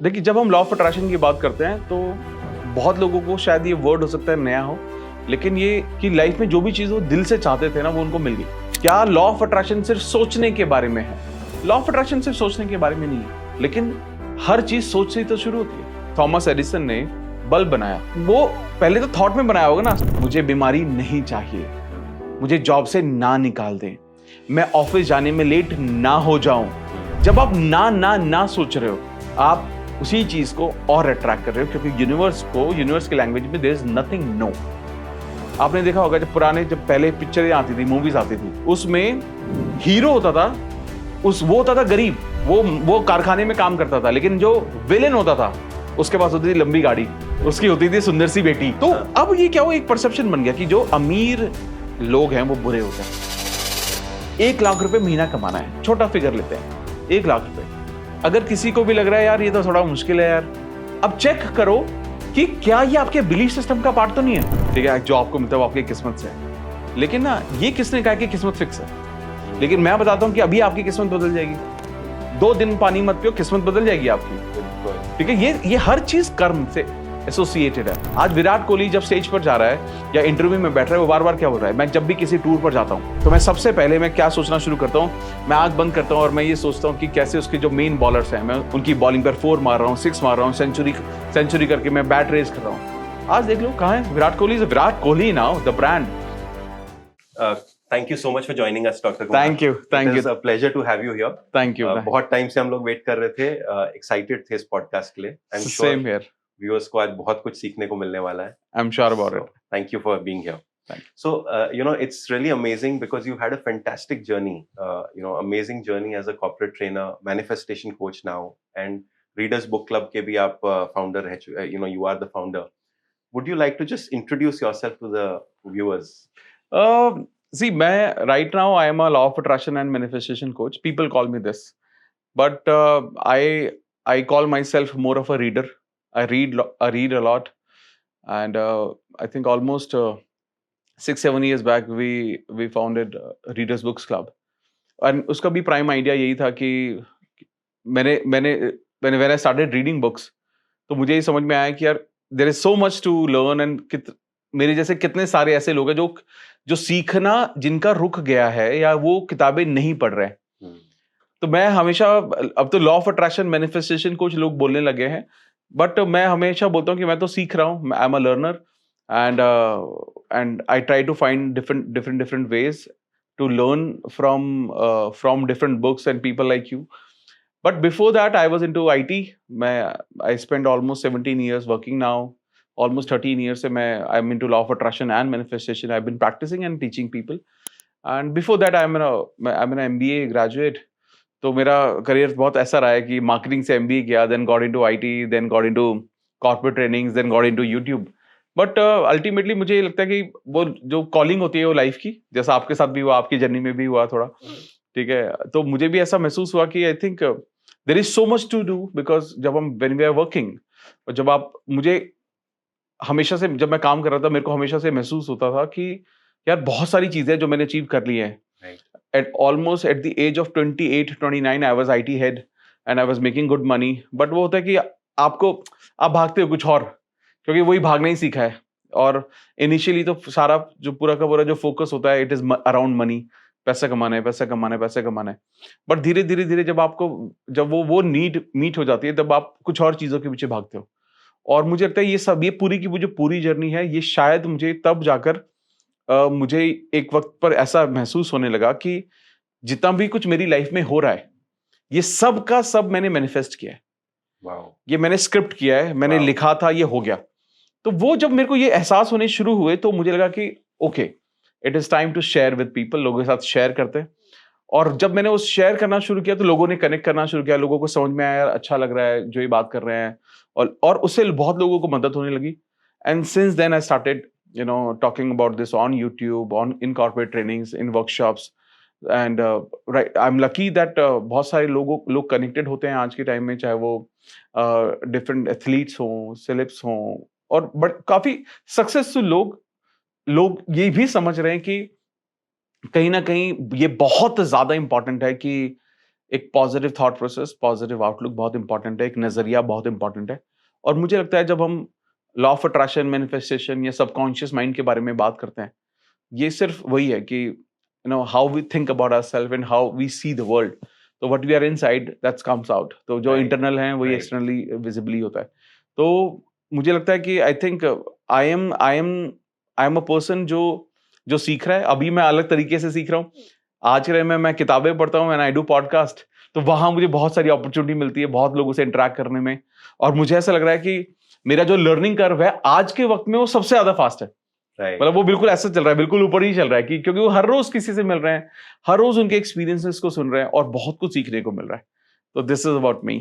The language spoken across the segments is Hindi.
देखिए, जब हम लॉ ऑफ अट्रैक्शन की बात करते हैं तो बहुत लोगों को शायद ये वर्ड हो सकता है नया हो, लेकिन ये कि लाइफ में जो भी चीज़ वो दिल से चाहते थे ना वो उनको मिल गई। क्या लॉ ऑफ अट्रैक्शन सिर्फ सोचने के बारे में है? लॉ ऑफ अट्रैक्शन सिर्फ सोचने के बारे में नहीं है, लेकिन हर चीज़ सोच से ही तो शुरू होती है। थॉमस एडिसन ने बल्ब बनाया, वो पहले तो थॉट में बनाया होगा ना, मुझे बीमारी नहीं चाहिए, मुझे जॉब से ना निकाल दें, मैं ऑफिस जाने में लेट ना हो जाऊं। जब आप ना ना ना सोच रहे हो, आप उसी चीज को और अट्रैक्ट कर रहे हो, क्योंकि यूनिवर्स की लैंग्वेज में देयर इज नथिंग नो। आपने देखा होगा जब पहले पिक्चरें आती थी, मूवीज आती थी, उसमें हीरो होता था, वो होता था गरीब, वो कारखाने में काम करता था, लेकिन जो विलेन होता था उसके पास होती थी लंबी गाड़ी, उसकी होती थी सुंदर सी बेटी। तो अब ये क्या हुआ, एक परसेप्शन बन गया कि जो अमीर लोग हैं वो बुरे होते हैं। 1 लाख रुपए महीना कमाना है, छोटा फिगर लेते हैं, 1 लाख रुपए। अगर किसी को भी लग रहा है यार ये तो थोड़ा मुश्किल है यार, अब चेक करो कि क्या ये आपके बिलीफ सिस्टम का पार्ट तो नहीं है। ठीक है, जो आपको मिलता है वो आपकी किस्मत से है, लेकिन ना ये किसने कहा कि किस्मत फिक्स है? लेकिन मैं बताता हूं कि अभी आपकी किस्मत बदल जाएगी। 2 दिन पानी मत पियो, किस्मत बदल जाएगी आपकी। ठीक है, ये हर चीज कर्म से एसोसिएटेड है। आज विराट कोहली जब स्टेज पर जा रहा है या इंटरव्यू में बैठ रहा है, वो बार बार क्या बोल रहा है, मैं जब भी किसी टूर पर जाता हूं तो मैं सबसे पहले मैं क्या सोचना शुरू करता हूं, मैं आंख बंद करता हूं और मैं ये सोचता हूं कि कैसे उसके जो मेन बॉलर्स हैं, मैं उनकी बॉलिंग पर 4 मार रहा हूं, 6 मार रहा हूं, सेंचुरी करके मैं बैट रेस कर रहा हूं। आज देख लो कहां है Virat Kohli now the brand. Thank you so much for joining us, Dr. Kumar. Thank you. It is a pleasure to have you here. Thank you. बहुत टाइम से हम लोग वेट कर रहे थे, एक्साइटेड थे इस पॉडकास्ट के लिए। I'm sure Same here. Viewers को आज बहुत कुछ सीखने को मिलने वाला है। I'm sure about it. Thank you for being here. Thank you. So, it's really amazing because you had a fantastic journey, amazing journey as a corporate trainer, manifestation coach now, and Readers Book Club के भी आप founder है, you are the founder. Would you like to just introduce yourself to the viewers? See, right now I am a law of attraction and manifestation coach. People call me this, but I call myself more of a reader. I read a lot, and I think almost 6-7 years back we founded Readers Books Club, and उसका भी prime idea यही था कि when I started reading books, तो मुझे ये समझ में आया कि यार there is so much to learn, and मेरे जैसे कितने सारे ऐसे लोग हैं जो सीखना जिनका रुक गया है या वो किताबें नहीं पढ़ रहे हैं। तो मैं हमेशा, अब तो लॉ ऑफ अट्रैक्शन मैनिफेस्टेशन कुछ लोग बोलने लगे हैं, बट मैं हमेशा बोलता हूँ कि मैं तो सीख रहा हूँ, I am a learner, and I try to find different ways to learn from different books and people like you. But before that I was into IT. I spend almost 17 years working now. Almost 13 years से I'm into law of attraction and manifestation. I've been practicing and teaching people. And before that, I'm an MBA graduate. तो मेरा करियर बहुत ऐसा रहा है कि मार्केटिंग से MBA किया, then got into IT, then got into corporate trainings, then got into YouTube. But ultimately मुझे ये लगता है कि वो जो कॉलिंग होती है वो लाइफ की, जैसा आपके साथ भी हुआ, आपकी जर्नी में भी हुआ थोड़ा, ठीक है, तो मुझे भी ऐसा महसूस हुआ कि I think there is so much to do, because जब हम व्हेन वी आर वर्किंग, और जब आप, मुझे हमेशा से जब मैं काम कर रहा था, मेरे को हमेशा से महसूस होता था कि यार बहुत सारी चीजें जो मैंने अचीव कर ली हैं। At the age of 28-29 I was IT head and I was making good money, but वो होता है कि आप भागते हो कुछ और, क्योंकि वही भागना ही सीखा है, और इनिशियली तो सारा जो पूरा का पूरा जो फोकस होता है, इट इज अराउंड मनी, पैसा कमाना है, पैसा कमाना है, पैसा कमाना है। बट धीरे धीरे जब वो नीड मीट हो जाती है, तब आप कुछ और चीजों के पीछे भागते हो। और मुझे लगता है ये पूरी की जो पूरी जर्नी है, ये शायद मुझे तब जाकर मुझे एक वक्त पर ऐसा महसूस होने लगा कि जितना भी कुछ मेरी लाइफ में हो रहा है, ये सब का सब मैंने मैनिफेस्ट किया है। Wow. ये मैंने स्क्रिप्ट किया है, मैंने लिखा था, ये हो गया। तो वो जब मेरे को ये एहसास होने शुरू हुए, तो मुझे लगा कि okay, it is time to share with people, लोगों के साथ शेयर करते हैं। और जब मैंने उस शेयर करना शुरू किया, तो लोगों ने कनेक्ट करना शुरू किया, लोगों को समझ में आया, अच्छा लग रहा है जो ये बात कर रहे हैं, और उससे बहुत लोगों को मदद होने लगी। And since then I started talking about this on YouTube, in corporate trainings, in workshops, and right, I am lucky that बहुत सारे लोग कनेक्टेड होते हैं आज के टाइम में, चाहे वो डिफरेंट एथलीट्स हों, सेलेब्स हों, और बट काफी सक्सेसफुल लोग ये भी समझ रहे हैं कि कहीं ना कहीं ये बहुत ज्यादा इंपॉर्टेंट है कि एक positive thought process, positive outlook बहुत इंपॉर्टेंट है, एक नजरिया बहुत इंपॉर्टेंट है। और मुझे लगता है जब हम लॉ ऑफ अट्रैक्शन, मैनिफेस्टेशन या सबकॉन्शियस माइंड के बारे में बात करते हैं, ये सिर्फ वही है कि how we think about ourselves and how we see the world. तो what we are inside that's comes out. तो जो Right. इंटरनल है वही Right. एक्सटर्नली विजिबली होता है। तो मुझे लगता है कि I think I am a person जो सीख रहा है। अभी मैं अलग तरीके से सीख रहा हूँ। आज के टाइम में मैं किताबें पढ़ता हूँ एंड आई डू पॉडकास्ट, तो वहां मुझे बहुत सारी अपॉर्चुनिटी मिलती है बहुत लोगों से इंटरेक्ट करने में। और मुझे ऐसा लग रहा है कि मेरा जो लर्निंग कर्व है आज के वक्त में वो सबसे ज्यादा फास्ट है। Right. मतलब वो बिल्कुल ऐसा चल रहा है, बिल्कुल ऊपर ही चल रहा है कि क्योंकि वो हर रोज किसी से मिल रहे हैं, हर रोज उनके एक्सपीरियंसेस को सुन रहे हैं और बहुत कुछ सीखने को मिल रहा है। तो this is about me.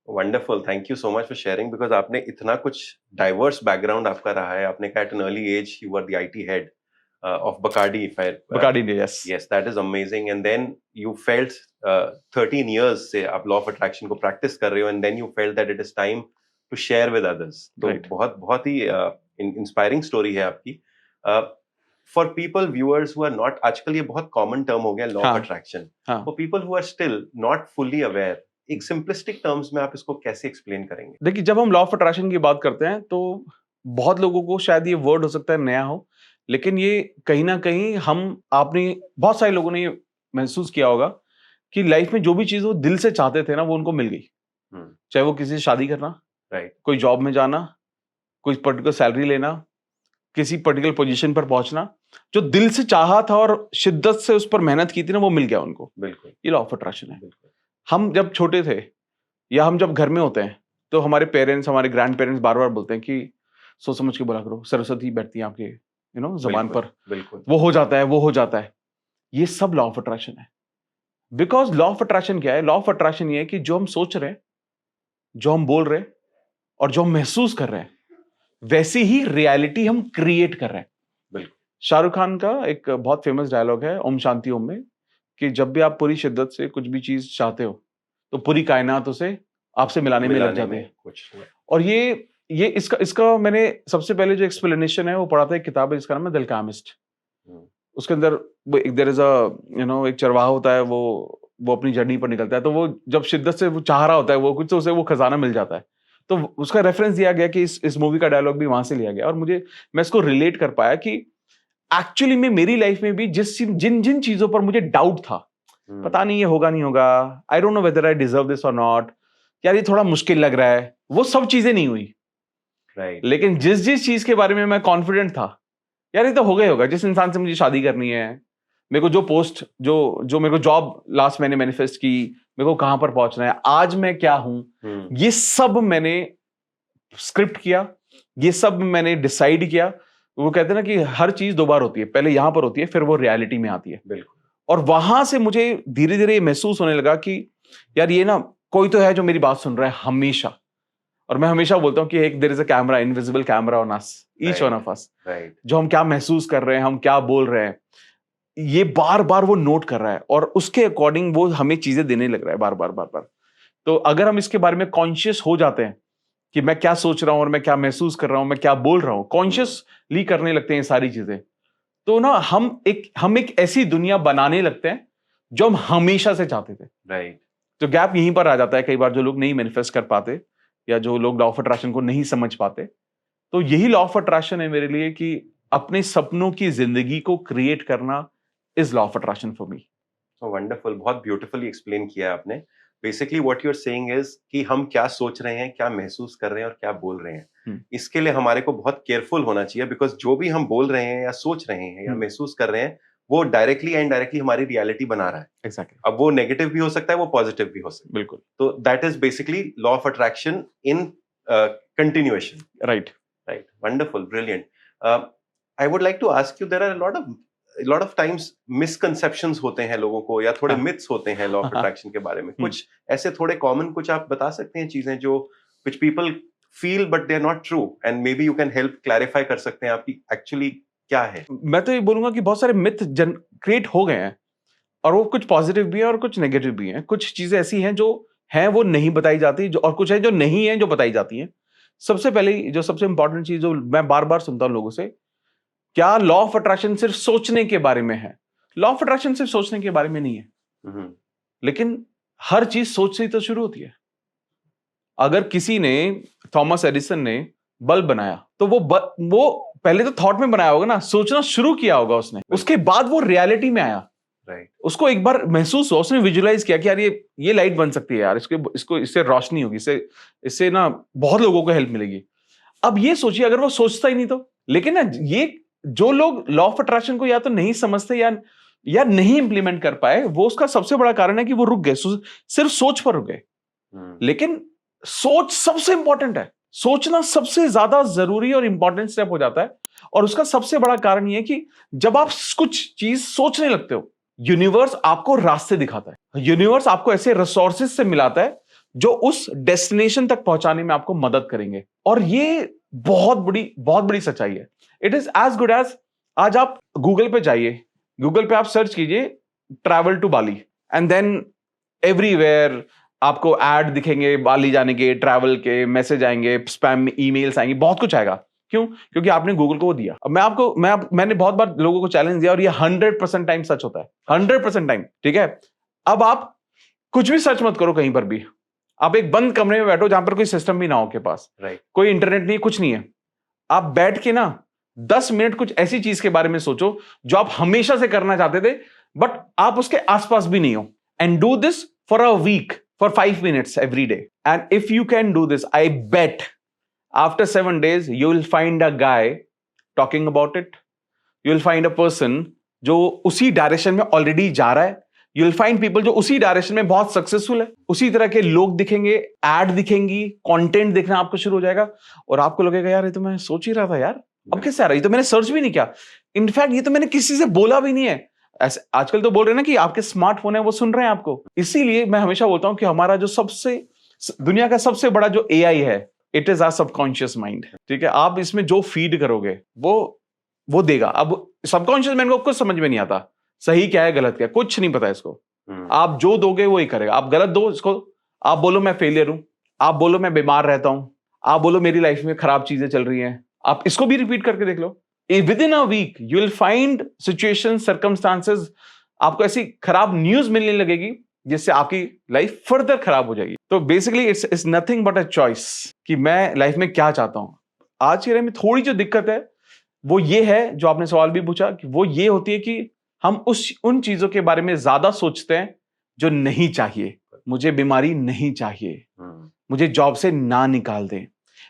Wonderful, thank you so much for sharing, because आपने इतना कुछ डाइवर्स बैकग्राउंड आपका रहा है। आपने कहा at an early age you were the IT head of Bacardi, if I Bacardi, yes. yes, that is amazing. And then you felt 13 years से आप law of attraction को practice कर रहे हो, and then you felt that it is time to share with others. तो Right. बहुत बहुत ही inspiring story है आपकी। For people viewers who are not, आजकल ये बहुत common term हो गया law of attraction. For people who are still not fully aware, एक simplistic terms में आप इसको कैसे explain करेंगे? देखिए, जब हम लॉ ऑफ अट्रैक्शन की बात करते हैं तो बहुत लोगों को शायद ये वर्ड हो सकता है नया हो, लेकिन ये कहीं ना कहीं आपने बहुत सारे लोगों ने ये महसूस किया होगा कि लाइफ में जो भी चीज वो दिल से चाहते थे ना वो उनको मिल गई। चाहे वो किसी से शादी करना, राइट, कोई जॉब में जाना, कोई पर्टिकुलर सैलरी लेना, किसी पर्टिकुलर पोजीशन पर पहुंचना, जो दिल से चाहा था और शिद्दत से उस पर मेहनत की थी ना वो मिल गया उनको। बिल्कुल, ये लॉ ऑफ अट्रैक्शन है। हम जब छोटे थे या हम जब घर में होते हैं तो हमारे पेरेंट्स, हमारे ग्रैंड पेरेंट्स बार बार बोलते हैं कि सोच समझ के बोला करो, सरस्वती बैठती है आपके जबान पर, बिल्कुल, वो हो जाता है, वो हो जाता है। ये सब लॉ ऑफ अट्रैक्शन है। बिकॉज लॉ ऑफ अट्रैक्शन क्या है? लॉ ऑफ अट्रैक्शन ये है कि जो हम सोच रहे हैं, जो हम बोल रहे हैं और जो हम महसूस कर रहे हैं, वैसी ही रियलिटी हम क्रिएट कर रहे हैं। बिल्कुल। शाहरुख खान का एक बहुत फेमस डायलॉग है ओम शांति ओम में, कि जब भी आप पूरी शिद्दत से कुछ भी चीज चाहते हो तो पूरी कायनात उसे आपसे मिलाने में लग जाते हैं। और ये इसका मैंने सबसे पहले जो एक्सप्लेनेशन है वो पढ़ा था, एक किताब है जिसका नाम है द अल्केमिस्ट। उसके अंदर देयर इज एक चरवाहा होता है, वो अपनी जर्नी पर निकलता है, तो वो जब शिद्दत से वो चाह रहा होता है वो कुछ, तो उसे वो खजाना मिल जाता है। तो उसका रेफरेंस दिया गया कि इस मूवी का डायलॉग भी वहां से लिया गया। और मैं इसको रिलेट कर पाया कि एक्चुअली में मेरी लाइफ में भी जिन चीजों पर मुझे डाउट था, पता नहीं ये होगा नहीं होगा, I don't know whether I deserve this और नॉट, यार ये थोड़ा मुश्किल लग रहा है, वो सब चीजें नहीं हुई। Right. लेकिन जिस चीज के बारे में मैं कॉन्फिडेंट था, यार ये तो होगा, जिस इंसान से मुझे शादी करनी है, मेरे को जो पोस्ट जो मेरे को जॉब लास्ट मैंने मैनिफेस्ट की, मेरे को कहां पर पहुंचना है, आज मैं क्या हूं, ये सब मैंने स्क्रिप्ट किया, ये सब मैंने डिसाइड किया। वो कहते हैं ना कि हर चीज दो बार होती है, पहले यहां पर होती है फिर वो रियलिटी में आती है। बिल्कुल। और वहां से मुझे धीरे धीरे महसूस होने लगा कि यार ये ना कोई तो है जो मेरी बात सुन रहा है हमेशा। और मैं हमेशा बोलता हूँ कि एक there is a camera, invisible camera on us, each one of us, जो हम क्या महसूस कर रहे हैं, हम क्या बोल रहे हैं, ये बार बार वो नोट कर रहा है और उसके अकॉर्डिंग वो हमें चीजें देने लग रहा है बार बार। तो अगर हम इसके बारे में कॉन्शियस हो जाते हैं कि मैं क्या सोच रहा हूं और मैं क्या महसूस कर रहा हूं, मैं क्या बोल रहा हूं, कॉन्शियसली करने लगते हैं ये सारी चीजें, तो ना हम एक ऐसी दुनिया बनाने लगते हैं जो हम हमेशा से चाहते थे। राइट। तो गैप यहीं पर आ जाता है कई बार, जो लोग नहीं मैनिफेस्ट कर पाते या जो लोग लॉ ऑफ अट्रैक्शन को नहीं समझ पाते। तो यही लॉ ऑफ अट्रैक्शन है मेरे लिए कि अपने सपनों की जिंदगी को क्रिएट करना is law of attraction for me. Wonderful, बहुत ब्यूटीफुली एक्सप्लेन किया आपने। Basically what you are saying is कि हम क्या सोच रहे हैं, क्या महसूस कर रहे हैं और क्या बोल रहे हैं, इसके लिए हमारे को बहुत केयरफुल होना चाहिए। बिकॉज जो भी हम बोल रहे हैं या सोच रहे हैं या महसूस कर रहे हैं, वो डायरेक्टली एंड इनडायरेक्टली हमारी रियलिटी बना रहा है। Exactly. अब वो नेगेटिव भी हो सकता है, वो पॉजिटिव भी हो सकता है। बिल्कुल। तो that is basically law of attraction in continuation. Right. Wonderful, brilliant. I would like to ask you, there are a lot of times misconceptions होते हैं लोगों को, या थोड़े myths होते हैं लॉ ऑफ अट्रैक्शन के बारे में। कुछ ऐसे थोड़े कॉमन कुछ आप बता सकते हैं चीजें जो which people feel but they are not true, and maybe you can help clarify कर सकते हैं आपकी एक्चुअली क्या है? मैं तो ये बोलूंगा कि बहुत सारे मिथ क्रिएट हो गए हैं और वो कुछ पॉजिटिव भी है और कुछ नेगेटिव भी हैं। कुछ चीजें ऐसी हैं जो हैं वो नहीं बताई जाती, जो और कुछ है जो नहीं है जो बताई जाती हैं। सबसे पहले जो सबसे इंपॉर्टेंट चीज जो मैं बार बार सुनता हूं लोगों से, क्या लॉ ऑफ अट्रैक्शन सिर्फ सोचने के बारे में है? लॉ ऑफ अट्रैक्शन सिर्फ सोचने के बारे में नहीं है, लेकिन हर चीज सोच से ही तो शुरू होती है। अगर किसी ने, थॉमस एडिसन ने बल्ब बनाया तो वो पहले तो थॉट में बनाया होगा ना, सोचना शुरू किया होगा उसने, उसके बाद वो रियलिटी में आया। राइट। उसको एक बार महसूस हुआ, उसने विजुअलाइज किया कि यार ये लाइट बन सकती है यार, इसको इससे रोशनी होगी, इससे ना बहुत लोगों को हेल्प मिलेगी। अब ये सोचिए अगर वो सोचता ही नहीं तो। लेकिन ना ये जो लोग लॉ ऑफ अट्रैक्शन को या तो नहीं समझते या नहीं इंप्लीमेंट कर पाए, वो उसका सबसे बड़ा कारण है कि वो रुक गए, सिर्फ सोच पर रुक गए। लेकिन सोच सबसे इंपॉर्टेंट है, सोचना सबसे ज्यादा जरूरी और इंपॉर्टेंट स्टेप हो जाता है। और उसका सबसे बड़ा कारण यह है कि जब आप कुछ चीज सोचने लगते हो, यूनिवर्स आपको रास्ते दिखाता है, यूनिवर्स आपको ऐसे रिसोर्सेज से मिलाता है जो उस डेस्टिनेशन तक पहुंचाने में आपको मदद करेंगे। और ये बहुत बड़ी सच्चाई है। It is as good as, आज आप गूगल पे जाइए, गूगल पे आप सर्च कीजिए travel to Bali, and then everywhere आपको ऐड दिखेंगे बाली जाने के, ट्रैवल के मैसेज आएंगे, स्पैम ईमेल्स आएंगे, बहुत कुछ आएगा। क्यों? क्योंकि आपने गूगल को वो दिया। अब मैंने बहुत बार लोगों को चैलेंज दिया और ये 100% टाइम सच होता है, 100% टाइम। ठीक है, अब आप कुछ भी सर्च मत करो कहीं पर भी, आप एक बंद कमरे में बैठो जहां पर कोई सिस्टम भी ना हो के पास, कोई इंटरनेट नहीं, कुछ नहीं है, आप बैठ के ना 10 मिनट कुछ ऐसी चीज के बारे में सोचो जो आप हमेशा से करना चाहते थे बट आप उसके आसपास भी नहीं हो, and do this for a week, for 5 minutes every day. And if you can do this, I bet after 7 days, you will find a guy talking about it. You will find a person जो उसी डायरेक्शन में ऑलरेडी जा रहा है. You will find people जो उसी डायरेक्शन में बहुत सक्सेसफुल है. उसी तरह के लोग दिखेंगे, एड दिखेंगी, कंटेंट दिखना आपको शुरू हो जाएगा और आपको लगेगा यार ये तो मैं सोच ही रहा था यार, अब कैसे आ रहा है, ये तो मैंने सर्च भी नहीं किया, इनफैक्ट ये तो मैंने किसी से बोला भी नहीं है. ऐसे आजकल तो बोल रहे हैं ना कि आपके स्मार्टफोन है वो सुन रहे हैं आपको. इसीलिए मैं हमेशा बोलता हूं कि हमारा जो दुनिया का सबसे बड़ा जो एआई है, it is our subconscious mind. ठीक है, आप इसमें जो फीड करोगे वो देगा. अब सबकॉन्शियस माइंड को कुछ समझ में नहीं आता, सही क्या है गलत क्या है, कुछ नहीं पता इसको. आप जो दोगे वो ही करेगा. आप गलत दो इसको, आप बोलो मैं फेलियर हूं, आप बोलो मैं बीमार रहता हूं, आप बोलो मेरी लाइफ में खराब चीजें चल रही हैं, आप इसको भी रिपीट करके देख लो. Within a week you will find situations, circumstances, आपको ऐसी खराब न्यूज मिलने लगेगी जिससे आपकी लाइफ फर्दर खराब हो जाएगी. तो basically it's nothing but a choice कि मैं लाइफ में क्या चाहता हूं. आज की लाइफ में थोड़ी जो दिक्कत है वो ये है, जो आपने सवाल भी पूछा, कि वो ये होती है कि हम उन चीजों के बारे में ज्यादा सोचते हैं जो नहीं चाहिए. मुझे बीमारी नहीं चाहिए, मुझे जॉब से ना निकाल दें,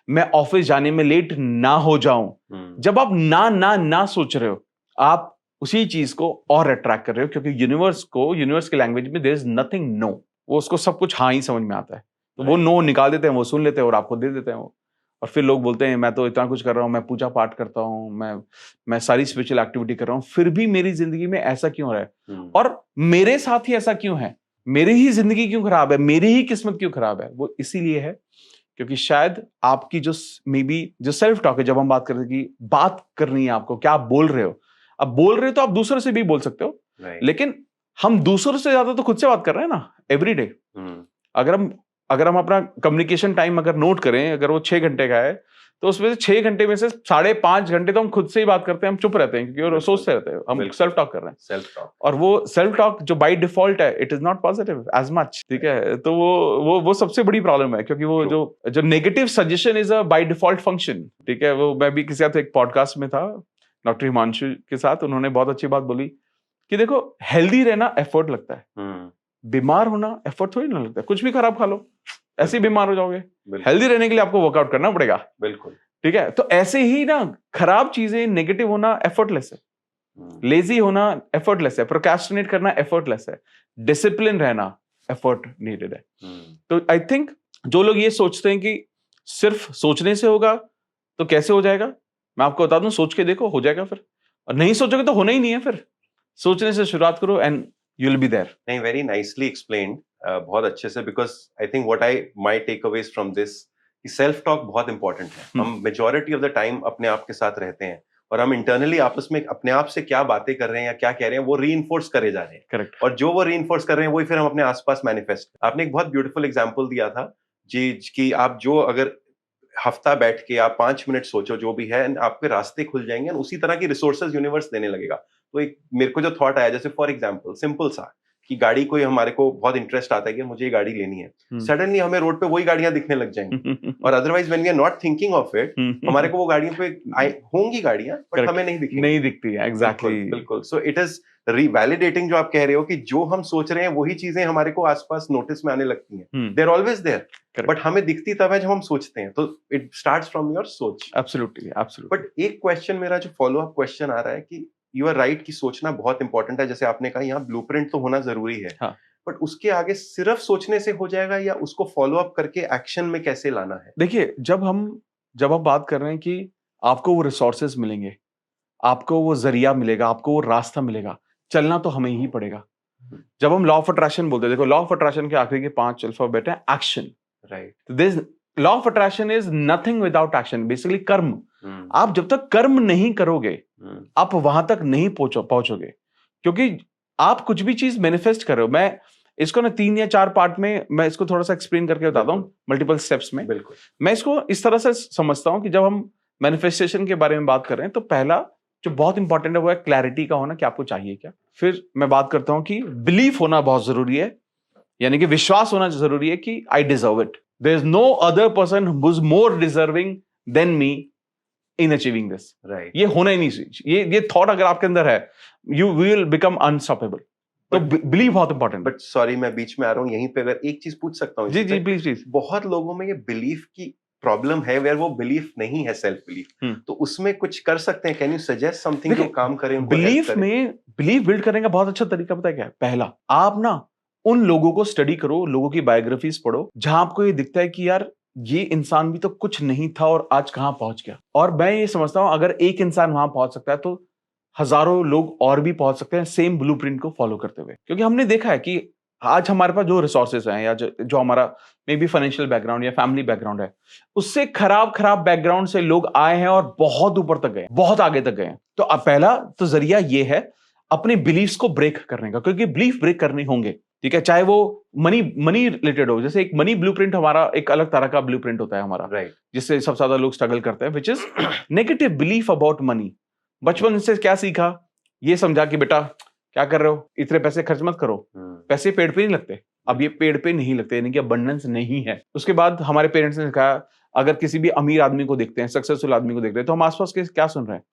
मैं ऑफिस जाने में लेट ना हो जाऊं. जब आप ना सोच रहे हो, आप उसी चीज को और अट्रैक्ट कर रहे हो, क्योंकि यूनिवर्स के लैंग्वेज में देयर इज नथिंग नो. वो उसको सब कुछ हाँ ही समझ में आता है, तो वो नो निकाल देते हैं, वो सुन लेते हैं और आपको दे देते हैं वो. और फिर लोग बोलते हैं मैं तो इतना कुछ कर रहा हूं, मैं पूजा पाठ करता हूं, मैं सारी स्पिरिचुअल एक्टिविटी कर रहा हूं, फिर भी मेरी जिंदगी में ऐसा क्यों हो रहा है, और मेरे साथ ही ऐसा क्यों है, मेरी ही जिंदगी क्यों खराब है, मेरी ही किस्मत क्यों खराब है. वो इसीलिए है क्योंकि शायद आपकी जो सेल्फ टॉक है, जब हम बात करते हैं कि बात करनी है आपको, क्या आप बोल रहे हो. अब बोल रहे हो तो आप दूसरों से भी बोल सकते हो, लेकिन हम दूसरों से ज्यादा तो खुद से बात कर रहे हैं ना एवरी डे. अगर हम अपना कम्युनिकेशन टाइम अगर नोट करें, अगर वो 6 घंटे का है, तो उसमें से 6 घंटे में से 5.5 घंटे तो हम खुद से ही बात करते हैं, हम चुप रहते हैं क्योंकि वो सोचते रहते हैं, हम सेल्फ टॉक कर रहे हैं. सेल्फ टॉक, और वो सेल्फ टॉक जो बाय डिफॉल्ट है, it is not positive as much. ठीक है, तो वो सबसे बड़ी प्रॉब्लम है, क्योंकि वो जो negative suggestion is a by default function. ठीक है, वो मैं भी किसी साथ एक पॉडकास्ट में था डॉक्टर हिमांशु के साथ, उन्होंने बहुत अच्छी बात बोली कि देखो हेल्दी रहना एफर्ट लगता है, बीमार होना एफर्ट थोड़ी ना लगता है. कुछ भी खराब खा लो, ऐसे ही बीमार हो जाओगे. हेल्दी रहने के लिए आपको वर्कआउट करना पड़ेगा. बिल्कुल. ठीक है, तो ऐसे ही ना खराब चीजें, नेगेटिव होना एफर्टलेस है, लेजी होना एफर्टलेस है, प्रोक्रेस्टिनेट करना एफर्टलेस है, डिसिप्लिन रहना एफर्ट नीडेड है. तो आई थिंक जो लोग ये सोचते हैं कि सिर्फ सोचने से होगा, तो कैसे हो जाएगा, मैं आपको बता दूं, सोच के देखो, हो जाएगा. फिर और नहीं सोचोगे तो होना ही नहीं है. फिर सोचने से शुरुआत करो and you will be there. नहीं, वेरी नाइसली एक्सप्लेन्ड, बहुत अच्छे से. Because I think what my takeaways from this, self talk बहुत इंपॉर्टेंट है. हम मेजॉरिटी ऑफ द टाइम अपने आप के साथ रहते हैं और हम इंटरनली आपस में अपने आप से क्या बातें कर रहे हैं या क्या कह रहे हैं वो रीइंफोर्स करे जा रहे हैं. करेक्ट. और जो वो रीइंफोर्स कर रहे हैं वही फिर हम अपने आसपास मैनिफेस्ट. आपने एक बहुत ब्यूटीफुल एग्जांपल दिया था जी, कि आप जो अगर हफ्ता बैठ के आप 5 मिनट सोचो जो भी है, आपके रास्ते खुल जाएंगे और उसी तरह की रिसोर्सेज यूनिवर्स देने लगेगा. तो एक मेरे को जो थॉट आया, जैसे फॉर एग्जांपल सिंपल सा, कि गाड़ी कोई हमारे को बहुत इंटरेस्ट आता है कि मुझे ये गाड़ी लेनी है, सडनली हमें रोड पे वही गाड़ियां दिखने लग जाएंगी और otherwise when we are not thinking of it हमारे को वो गाड़ियों पे होंगी गाड़ियां बट हमें नहीं दिखेंगी, नहीं दिखती है। एग्जैक्टली, बिल्कुल। सो इट इज रिवैलिडेटिंग जो आप कह रहे हो कि जो हम सोच रहे हैं वही चीजें हमारे को आसपास नोटिस में आने लगती हैं, they are always there but हमें दिखती तब है जब हम सोचते हैं, तो इट स्टार्ट्स फ्रॉम योर सोच। Absolutely, absolutely. बट एक क्वेश्चन मेरा जो फॉलो अप क्वेश्चन आ रहा है कि यू आर राइट कि सोचना बहुत इंपॉर्टेंट है, जैसे आपने कहा यहाँ ब्लूप्रिंट तो होना जरूरी है, हाँ। बट उसके आगे सिर्फ सोचने से हो जाएगा या उसको फॉलो अप करके एक्शन में कैसे लाना है? देखिए, जब हम बात कर रहे हैं कि आपको वो रिसोर्सेज मिलेंगे, आपको वो जरिया मिलेगा, आपको वो रास्ता मिलेगा, चलना तो हमें ही पड़ेगा। जब हम लॉ ऑफ अट्रैक्शन बोलते हैं, देखो लॉ ऑफ अट्रैक्शन के आखिरी के 5 अल्फाबेट है action, right. This law of attraction is nothing without action, basically कर्म। आप जब तक कर्म नहीं करोगे आप वहां तक नहीं पहुंचोगे, क्योंकि आप कुछ भी चीज मैनिफेस्ट कर रहे हो। मैं इसको ना 3 या 4 पार्ट में मैं इसको थोड़ा सा एक्सप्लेन करके बताता हूँ, मल्टीपल स्टेप्स में। बिल्कुल। मैं इसको इस तरह से समझता हूँ कि जब हम मैनिफेस्टेशन के बारे में बात कर रहे हैं तो पहला जो बहुत इंपॉर्टेंट है वो है क्लैरिटी का होना कि आपको चाहिए क्या। फिर मैं बात करता हूँ कि बिलीफ होना बहुत जरूरी है, यानी कि विश्वास होना जरूरी है कि I deserve it, there is no other person who is more deserving than me in achieving this. Right. ये होना ही नहीं चाहिए। ये थॉट अगर आपके अंदर है, यू विल बिकम अनस्टॉपेबल। तो बिलीव बहुत इंपॉर्टेंट। बट सॉरी मैं बीच में आ रहा हूँ, यहीं पे अगर एक चीज पूछ सकता हूँ? जी जी प्लीज प्लीज। बहुत लोगों में ये बिलीफ की प्रॉब्लम है, वेयर वो बिलीफ नहीं है, सेल्फ बिलीफ, तो उसमें कुछ कर सकते हैं? कैन यू सजेस्ट समथिंग जो काम करे उनको? बिलीफ में बिलीफ बिल्ड करने का बहुत अच्छा तरीका पता है क्या है? पहला, आप ना उन लोगों को स्टडी करो, लोगों की बायोग्राफीज पढ़ो जहां आपको ये दिखता है कि यार ये इंसान भी तो कुछ नहीं था और आज कहां पहुंच गया। और मैं ये समझता हूं अगर एक इंसान वहां पहुंच सकता है तो हजारों लोग और भी पहुंच सकते हैं सेम ब्लूप्रिंट को फॉलो करते हुए। क्योंकि हमने देखा है कि आज हमारे पास जो रिसोर्सेज हैं या जो हमारा मे बी फाइनेंशियल बैकग्राउंड या फैमिली बैकग्राउंड है, उससे खराब बैकग्राउंड से लोग आए हैं और बहुत ऊपर तक गए, बहुत आगे तक गए हैं। तो अब पहला तो जरिया ये है अपने बिलीफ्स को ब्रेक करने का, क्योंकि बिलीफ ब्रेक करने होंगे, ठीक है, चाहे वो मनी रिलेटेड हो। जैसे एक मनी ब्लूप्रिंट हमारा एक अलग तरह का ब्लूप्रिंट होता है हमारा, राइट, जिससे सबसे ज्यादा लोग स्ट्रगल करते हैं, which is negative belief about money. बचपन से क्या सीखा? ये समझा कि बेटा क्या कर रहे हो, इतने पैसे खर्च मत करो, पैसे पेड़ पे नहीं लगते। अब ये पेड़ पे नहीं लगते, यानी कि अबंडेंस नहीं है। उसके बाद हमारे पेरेंट्स ने कहा अगर किसी भी अमीर आदमी को देखते हैं, सक्सेसफुल आदमी को देख रहे हैं, तो हम आसपास के क्या सुन रहे हैं?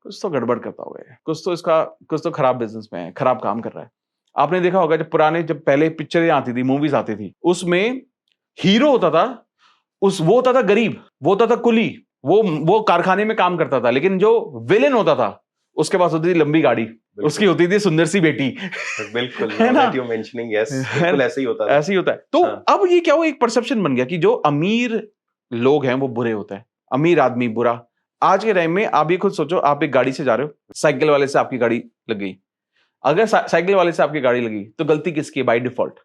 कुछ तो गड़बड़ करता होगा, कुछ तो खराब बिजनेस में है, खराब काम कर रहा है। आपने देखा होगा जब पहले पिक्चरें आती थी, मूवीज आती थी, उसमें हीरो होता था, वो होता था गरीब, वो होता था कुली, वो कारखाने में काम करता था, लेकिन जो विलेन होता था उसके पास होती थी लंबी गाड़ी, उसकी होती थी सुंदर सी बेटी। बिल्कुल है ना? यू मेंशनिंग, यस, बिल्कुल ऐसे ही होता था। ऐसे ही होता है। तो अब ये क्या हुआ, एक परसेप्शन बन गया कि जो अमीर लोग हैं वो बुरे होते हैं, अमीर आदमी बुरा। आज के टाइम में आप ये खुद सोचो, आप एक गाड़ी से जा रहे हो, साइकिल वाले से आपकी गाड़ी लग गई। अगर साइकिल वाले से आपकी गाड़ी लगी तो गलती किसकी है? बाय डिफॉल्ट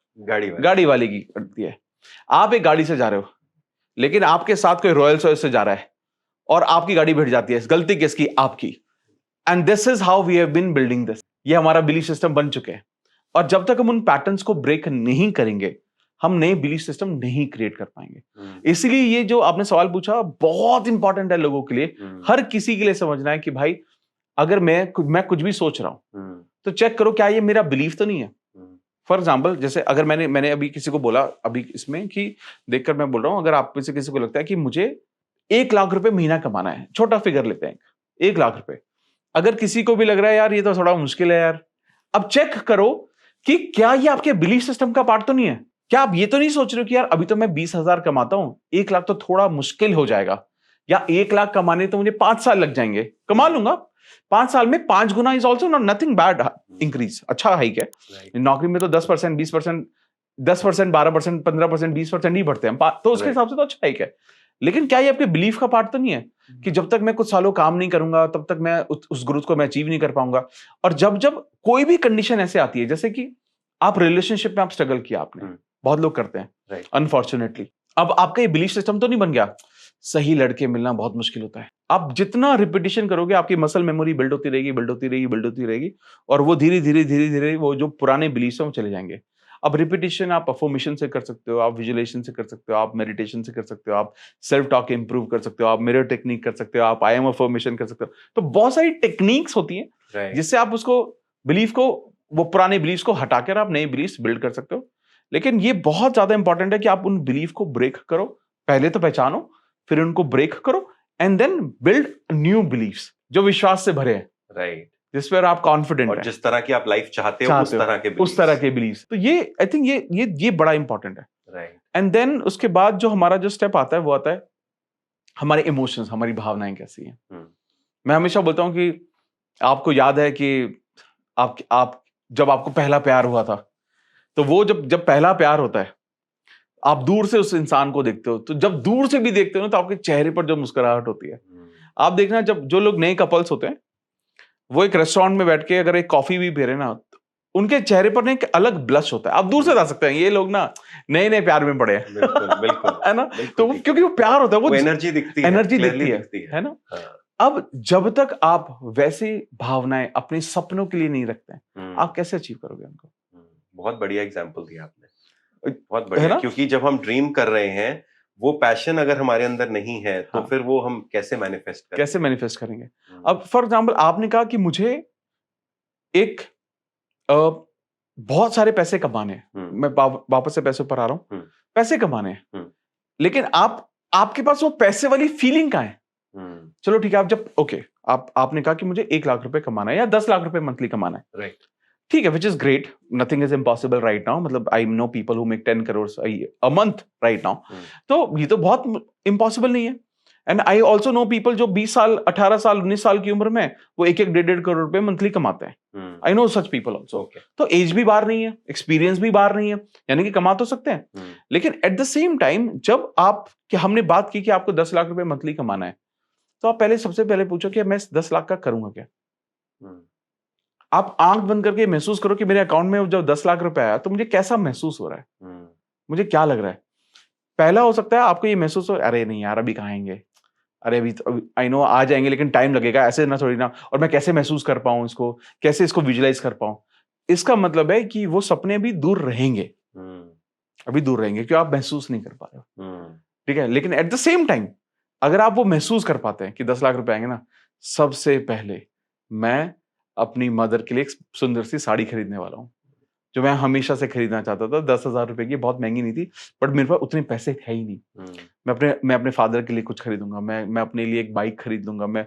गाड़ी वाले की गलती है। आप एक गाड़ी से जा रहे हो, लेकिन आपके साथ कोई रॉयल रॉयस से जा रहा है और आपकी गाड़ी भिड़ जाती है, गलती किसकी? आपकी। And this is how we have been building this. ये हमारा बिलीफ सिस्टम बन चुके हैं, और जब तक हम उन पैटर्न्स को ब्रेक नहीं करेंगे हम नए बिलीफ सिस्टम नहीं क्रिएट कर पाएंगे। इसलिए ये जो आपने सवाल पूछा बहुत इंपॉर्टेंट है लोगों के लिए, हर किसी के लिए समझना है कि भाई अगर मैं कुछ भी सोच रहा हूं तो चेक करो क्या ये मेरा बिलीफ तो नहीं है। फॉर एग्जाम्पल, जैसे अगर मैंने अभी किसी को बोला अभी इसमें कि देखकर मैं बोल रहा हूं, अगर आप में से किसी को लगता है कि मुझे 1 लाख रुपए महीना कमाना है, छोटा फिगर लेते हैं 1 लाख रुपए, अगर किसी को भी लग रहा है यार ये तो थोड़ा मुश्किल है यार, अब चेक करो कि क्या ये आपके बिलीफ सिस्टम का पार्ट तो नहीं है। क्या आप ये तो नहीं सोच रहे हो कि यार अभी तो मैं 20,000 कमाता हूं, 1 लाख तो थोड़ा मुश्किल हो जाएगा, या 1 लाख कमाने तो मुझे 5 साल लग जाएंगे, कमा लूंगा 5 साल में 5 गुना is also not nothing bad increase, अच्छा हाइक है। नौकरी में तो 10%, 20%, 10%, 12%, 15%, 20% ही बढ़ते हैं, तो उसके हिसाब से तो अच्छा हाइक है। लेकिन क्या ये आपके बिलीफ का पार्ट तो नहीं है कि जब तक मैं कुछ सालों काम नहीं करूंगा तब तक मैं उस ग्रोथ को मैं अचीव नहीं कर पाऊंगा। और जब कोई भी कंडीशन ऐसे आती है, जैसे कि आप रिलेशनशिप में आप स्ट्रगल किया आपने, बहुत लोग करते हैं अनफॉर्चुनेटली, अब आपका ये बिलीफ सिस्टम तो नहीं बन गया, सही लड़के मिलना बहुत मुश्किल होता है। आप जितना रिपीटिशन करोगे आपकी मसल मेमोरी बिल्ड होती रहेगी और वो धीरे धीरे वो जो पुराने बिलीफ हैं वो चले जाएंगे। अब रिपीटिशन आप अफर्मेशन से कर सकते हो, आप विजुअलाइजेशन से कर सकते हो, आप मेडिटेशन से कर सकते हो, आप सेल्फ टॉक इंप्रूव कर सकते हो, आप मिरर टेक्निक कर सकते हो, आप आई एम अफर्मेशन कर सकते हो। तो बहुत सारी टेक्निक्स होती हैं जिससे आप उसको बिलीफ को वो पुराने बिलीफ्स को हटाकर आप नए बिलीफ्स बिल्ड कर सकते हो। लेकिन ये बहुत ज्यादा इंपॉर्टेंट है कि आप उन बिलीफ को ब्रेक करो, पहले तो पहचानो, फिर उनको ब्रेक करो and then build new beliefs जो विश्वास से भरे हैं, राइट, जिस पर आप कॉन्फिडेंट और हैं, जिस तरह की आप लाइफ चाहते हो उस तरह के बिलीफ्स। तो ये आई थिंक ये बड़ा इंपॉर्टेंट है। राइट। एंड देन उसके बाद जो हमारा जो स्टेप आता है वो आता है हमारे इमोशंस, हमारी भावनाएं कैसी हैं। मैं हमेशा बोलता हूं कि आपको याद है कि आप जब आपको पहला प्यार हुआ था, तो वो जब पहला प्यार होता है, आप दूर से उस इंसान को देखते हो, तो जब दूर से भी देखते हो ना, तो आपके चेहरे पर जो मुस्कुराहट होती है, आप देखना, जब जो लोग नए कपल्स होते हैं वो एक रेस्टोरेंट में बैठ के अगर एक कॉफी भी पी रहे ना, तो उनके चेहरे पर ना एक अलग ब्लश होता है। आप दूर से जा सकते हैं ये लोग ना नए नए प्यार में पड़े हैं, बिल्कुल है ना। तो क्योंकि वो प्यार होता है, वो एनर्जी दिखती है ना। अब जब तक आप वैसी भावनाएं अपने सपनों के लिए नहीं रखते हैं, आप कैसे अचीव करोगे उनको? बहुत बढ़िया एग्जांपल दिया आपने, बहुत बढ़िया। क्योंकि जब हम ड्रीम कर रहे हैं, वो पैशन अगर हमारे अंदर नहीं है, तो फिर वो हम कैसे मैनिफेस्ट करेंगे? अब फॉर एग्जांपल आपने कहा कि मुझे एक बहुत सारे पैसे कमाने हैं, मैं वापस से पैसे पर आ रहा हूं, पैसे कमाने हैं, लेकिन आपके पास वो पैसे वाली फीलिंग कहां है? चलो ठीक है, आप जब आपने कहा कि मुझे 1 लाख रुपए कमाना है या 10 लाख रुपए मंथली कमाना है, राइट, ठीक है, which is great, nothing is impossible right now. मतलब I know people who make 10 crore a month right now, तो ये तो बहुत इम्पॉसिबल नहीं है। And I also know people जो 20 साल, 18 साल, 19 साल की उम्र में वो 1-1, 1.5 करोड़ रुपए मंथली कमाते हैं। I know such people also. तो एज भी बाहर नहीं है, एक्सपीरियंस भी बाहर नहीं है, यानी कि कमा तो सकते हैं। लेकिन एट द सेम टाइम जब हमने बात की कि आपको 10 लाख रुपए मंथली कमाना है, तो आप सबसे पहले पूछो कि मैं 10 लाख का करूंगा क्या? आप आंख बंद करके महसूस करो कि मेरे अकाउंट में जब 10 लाख रुपए आया तो मुझे कैसा महसूस हो रहा है, मुझे क्या लग रहा है। पहला हो सकता है आपको ये महसूस हो, अरे नहीं यार अभी कहाँ आएंगे, अरे अभी आई नो आ जाएंगे लेकिन टाइम लगेगा, ऐसे ना थोड़ी ना, और मैं कैसे महसूस कर पाऊं इसको, कैसे इसको विजुलाइज कर पाऊं। इसका मतलब है कि वो सपने अभी दूर रहेंगे, अभी दूर रहेंगे, क्यों आप महसूस नहीं कर पा रहे हो, ठीक है। लेकिन एट द सेम टाइम अगर आप वो महसूस कर पाते हैं कि 10 लाख रुपए आएंगे ना, सबसे पहले मैं अपनी मदर के लिए एक सुंदर सी साड़ी खरीदने वाला हूं, जो मैं हमेशा से खरीदना चाहता था। 10,000 रुपए की, बहुत महंगी नहीं थी, बट मेरे पास उतने पैसे है ही नहीं। मैं अपने फादर के लिए कुछ खरीदूंगा, मैं अपने लिए एक बाइक खरीद लूंगा, मैं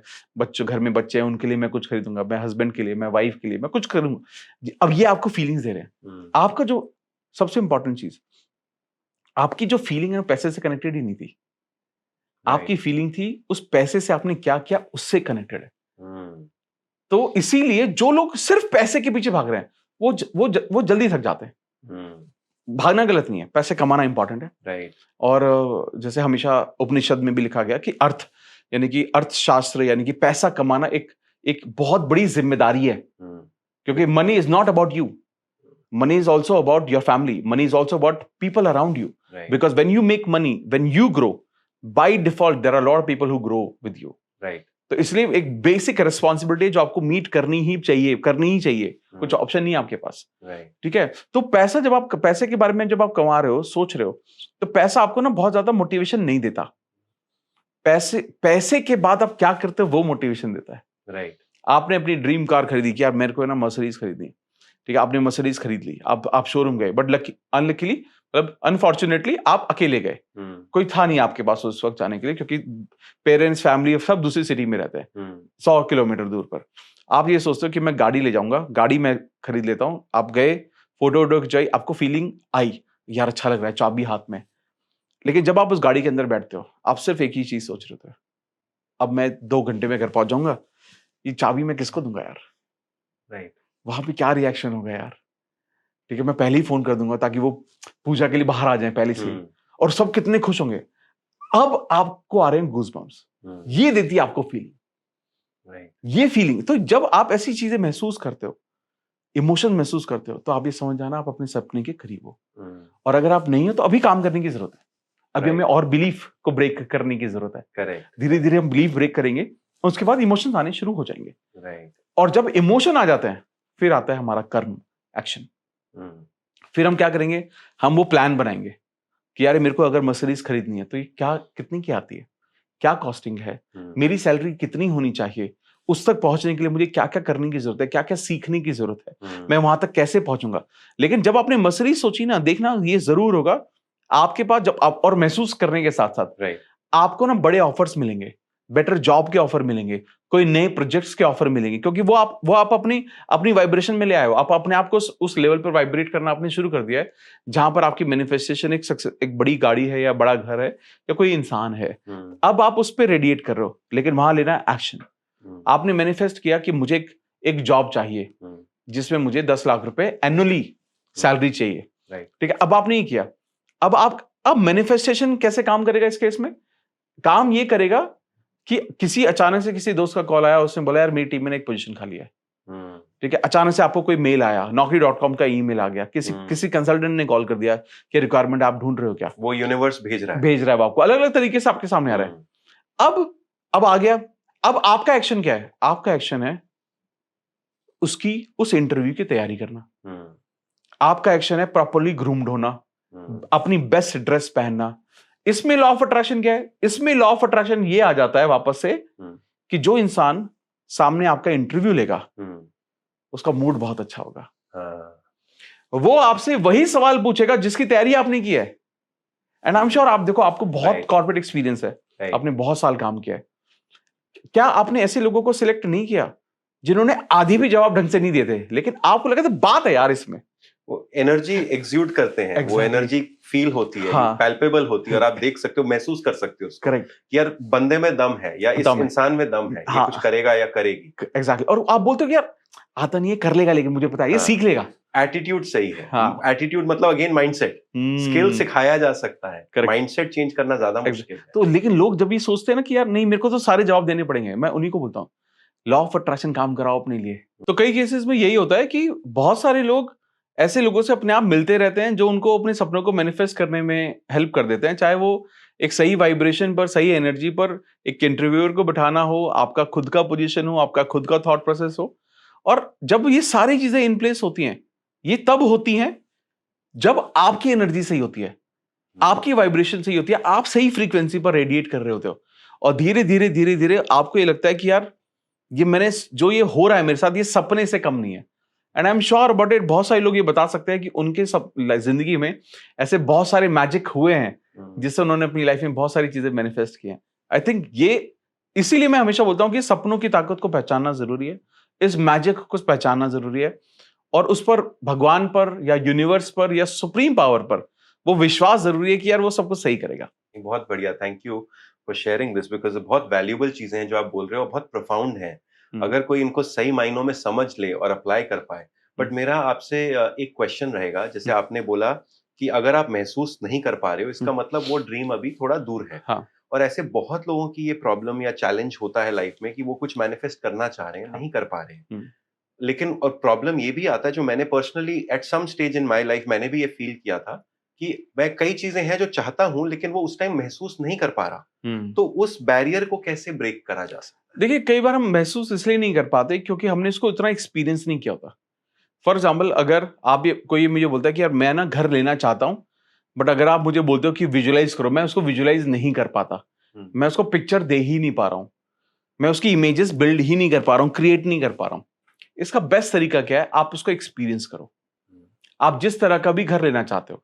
घर में बच्चे हैं उनके लिए मैं कुछ खरीदूंगा, मैं हस्बैंड के लिए, मैं वाइफ के लिए मैं कुछ करूंगा। अब ये आपको फीलिंग्स दे रहे हैं। आपका जो सबसे इंपॉर्टेंट चीज, आपकी जो फीलिंग है पैसे से कनेक्टेड ही नहीं थी, आपकी फीलिंग थी उस पैसे से आपने क्या किया उससे कनेक्टेड है। तो इसीलिए जो लोग सिर्फ पैसे के पीछे भाग रहे हैं वो जल्दी थक जाते हैं। भागना गलत नहीं है, पैसे कमाना इंपॉर्टेंट है, राइट। और जैसे हमेशा उपनिषद में भी लिखा गया कि अर्थ यानी कि अर्थशास्त्र यानी कि पैसा कमाना एक बहुत बड़ी जिम्मेदारी है, क्योंकि money is not about you, money is also about your family, money is also about people around you, right. Because when you make money, when you grow, by default there are a lot of people who grow with you, right. तो इसलिए एक बेसिक रिस्पॉन्सिबिलिटी जो आपको मीट करनी ही चाहिए, कुछ ऑप्शन नहीं है आपके पास, ठीक है। तो पैसा जब आप पैसे के बारे में जब आप कमा रहे हो, सोच रहे हो, तो पैसा आपको ना बहुत ज्यादा मोटिवेशन नहीं देता। पैसे के बाद आप क्या करते हो वो मोटिवेशन देता है, राइट। आपने अपनी ड्रीम कार खरीदी कि यार मेरे को ना मर्सिडीज खरीदनी, ठीक है, आपने मर्सिडीज खरीद ली, आप शोरूम गए, बट अनलकीली मतलब अनफॉर्चुनेटली आप अकेले गए, कोई था नहीं आपके पास उस वक्त जाने के लिए, क्योंकि पेरेंट्स फैमिली सब दूसरी सिटी में रहते हैं 100 किलोमीटर दूर पर। आप ये सोचते हो कि मैं गाड़ी ले जाऊंगा, गाड़ी मैं खरीद लेता हूं, आप गए, फोटो वोटो खिंचाई, आपको फीलिंग आई यार अच्छा लग रहा है, चाबी हाथ में। लेकिन जब आप उस गाड़ी के अंदर बैठते हो, आप सिर्फ एक ही चीज सोच रहे थे, अब मैं 2 घंटे में घर पहुंच जाऊंगा, ये चाबी मैं किसको दूंगा यार, राइट। वहां पे क्या रिएक्शन होगा यार, ठीक है, मैं पहले ही फोन कर दूंगा ताकि वो पूजा के लिए बाहर आ जाए पहले से, और सब कितने खुश होंगे। अब आपको आ रहे हैं गूज़बम्प्स, ये देती है आपको फीलिंग, ये फीलिंग। तो जब आप ऐसी चीजें महसूस करते हो, इमोशन महसूस करते हो, तो आप ये समझ जाना आप अपने सपने के करीब हो। और अगर आप नहीं हो तो अभी काम करने की जरूरत है, अभी हमें और बिलीफ को ब्रेक करने की जरूरत है। धीरे धीरे हम बिलीफ ब्रेक करेंगे, उसके बाद इमोशंस आने शुरू हो जाएंगे। और जब इमोशन आ जाते हैं, फिर आता है हमारा कर्म, एक्शन। फिर हम क्या करेंगे, हम वो प्लान बनाएंगे कि यार मेरे को अगर मर्सिडीज खरीदनी है तो ये क्या कितनी की आती है, क्या कॉस्टिंग है, मेरी सैलरी कितनी होनी चाहिए, उस तक पहुंचने के लिए मुझे क्या क्या करने की जरूरत है, क्या क्या सीखने की जरूरत है, मैं वहां तक कैसे पहुंचूंगा। लेकिन जब आपने मसरी सोची ना, देखना ये जरूर होगा आपके पास जब आप और महसूस करने के साथ साथ राइट, आपको ना बड़े ऑफर्स मिलेंगे, बेटर जॉब के ऑफर मिलेंगे, कोई नए प्रोजेक्ट्स के ऑफर मिलेंगे, क्योंकि वो आप अपनी वाइब्रेशन में ले आए हो। आप अपने आप को उस लेवल पर वाइब्रेट करना आपने शुरू कर दिया है जहां पर आपकी मैनिफेस्टेशन एक बड़ी गाड़ी है या बड़ा घर है या कोई इंसान है। अब आप उस पर रेडिएट कर रहे हो, लेकिन वहां लेना है एक्शन। आपने मैनिफेस्ट किया कि मुझे एक जॉब चाहिए जिसमें मुझे 10 लाख रुपए एनुअली सैलरी चाहिए, ठीक है। अब आपने ये किया, अब मैनिफेस्टेशन कैसे काम करेगा इस केस में? काम ये करेगा कि अचानक से किसी दोस्त का कॉल आया, उसने बोला यार मेरी टीम में एक पोजीशन खाली है, ठीक है। अचानक से आपको कोई मेल आया, naukri.com का ईमेल आ गया, किसी कंसल्टेंट ने कॉल कर दिया कि रिक्वायरमेंट आप ढूंढ रहे हो क्या, वो यूनिवर्स भेज रहा है आपको, अलग अलग तरीके से आपके सामने आ रहा है। अब आ गया, अब आपका एक्शन क्या है? आपका एक्शन है उस इंटरव्यू की तैयारी करना। आपका एक्शन है प्रॉपरली ग्रूम्ड होना, अपनी बेस्ट ड्रेस पहनना। इसमें लॉ ऑफ अट्रैक्शन क्या है? इसमें लॉ ऑफ अट्रैक्शन ये आ जाता है वापस से कि जो इंसान सामने आपका इंटरव्यू लेगा उसका मूड बहुत अच्छा होगा। वो आपसे वही सवाल पूछेगा जिसकी तैयारी आपने की है। एंड आई एम श्योर, आप देखो, आपको बहुत कॉर्पोरेट एक्सपीरियंस है, आपने बहुत साल काम किया है। क्या आपने ऐसे लोगों को सिलेक्ट नहीं किया जिन्होंने आधी भी जवाब ढंग से नहीं दिए थे, लेकिन आपको लगा था बात है यार इसमें? वो एनर्जी एग्ज्यूट करते हैं, वो एनर्जी फील होती है, पैल्पेबल होती है, और आप देख सकते हो, महसूस कर सकते हो उसको। करेक्ट, यार बंदे में दम है, या इस इंसान में दम है, ये कुछ करेगा या करेगी। एग्जैक्टली। और आप बोलते हो कि यार आता नहीं है, कर लेगा, लेकिन मुझे पता है ये सीख लेगा। एटीट्यूड सही है। एटीट्यूड मतलब अगेन माइंडसेट। स्किल सिखाया जा सकता है, माइंडसेट चेंज करना ज्यादा मुश्किल है। तो लेकिन लोग जब ये सोचते हैं ना कि यार नहीं, मेरे को तो सारे जवाब देने पड़ेंगे, मैं उन्हीं को बोलता हूँ लॉ ऑफ अट्रैक्शन काम कराओ अपने लिए। तो कई केसेस में यही होता है कि बहुत सारे लोग ऐसे लोगों से अपने आप मिलते रहते हैं जो उनको अपने सपनों को मैनिफेस्ट करने में हेल्प कर देते हैं, चाहे वो एक सही वाइब्रेशन पर, सही एनर्जी पर एक इंटरव्यूअर को बिठाना हो, आपका खुद का पोजीशन हो, आपका खुद का थॉट प्रोसेस हो। और जब ये सारी चीजें इन प्लेस होती हैं, ये तब होती हैं जब आपकी एनर्जी सही होती है, आपकी वाइब्रेशन सही होती है, आप सही फ्रीक्वेंसी पर रेडिएट कर रहे होते हो। और धीरे धीरे धीरे धीरे आपको ये लगता है कि यार जो ये हो रहा है मेरे साथ, ये सपने से कम नहीं है। And I am sure about it, बहुत सारे लोग ये बता सकते हैं कि उनके सब जिंदगी में ऐसे बहुत सारे मैजिक हुए हैं जिससे उन्होंने अपनी लाइफ में बहुत सारी चीजें मैनिफेस्ट की हैं। आई थिंक ये इसीलिए मैं हमेशा बोलता हूं कि सपनों की ताकत को पहचानना जरूरी है, इस मैजिक को पहचानना जरूरी है, और उस पर, भगवान पर या यूनिवर्स पर या सुप्रीम पावर पर वो विश्वास जरूरी है कि यार वो सब कुछ सही करेगा। बहुत बढ़िया, thank you for sharing this, because बहुत वैल्यूएबल चीजें हैं जो आप बोल रहे हो, बहुत प्रोफाउंड हैं। अगर कोई इनको सही मायनों में समझ ले और अप्लाई कर पाए। बट मेरा आपसे एक क्वेश्चन रहेगा, जैसे आपने बोला कि अगर आप महसूस नहीं कर पा रहे हो, इसका मतलब वो ड्रीम अभी थोड़ा दूर है। हाँ। और ऐसे बहुत लोगों की ये प्रॉब्लम या चैलेंज होता है लाइफ में कि वो कुछ मैनिफेस्ट करना चाह रहे हैं, नहीं कर पा रहे हैं। लेकिन और प्रॉब्लम ये भी आता है, जो मैंने personally at some stage in my life मैंने भी ये फील किया था कि मैं कई चीजें हैं जो चाहता हूं लेकिन वो उस टाइम महसूस नहीं कर पा रहा। तो उस बैरियर को कैसे ब्रेक करा जा सकता है? देखिए, कई बार हम महसूस इसलिए नहीं कर पाते क्योंकि हमने इसको इतना एक्सपीरियंस नहीं किया होता। फॉर एग्जाम्पल, अगर कोई मुझे बोलता है कि यार मैं ना घर लेना चाहता हूं, बट अगर आप मुझे बोलते हो कि विजुअलाइज करो, मैं उसको विजुअलाइज नहीं कर पाता, मैं उसको पिक्चर दे ही नहीं पा रहा हूं, मैं उसकी इमेजेस बिल्ड ही नहीं कर पा रहा हूं, क्रिएट नहीं कर पा रहा हूं। इसका बेस्ट तरीका क्या है? आप उसको एक्सपीरियंस करो। आप जिस तरह का भी घर लेना चाहते हो,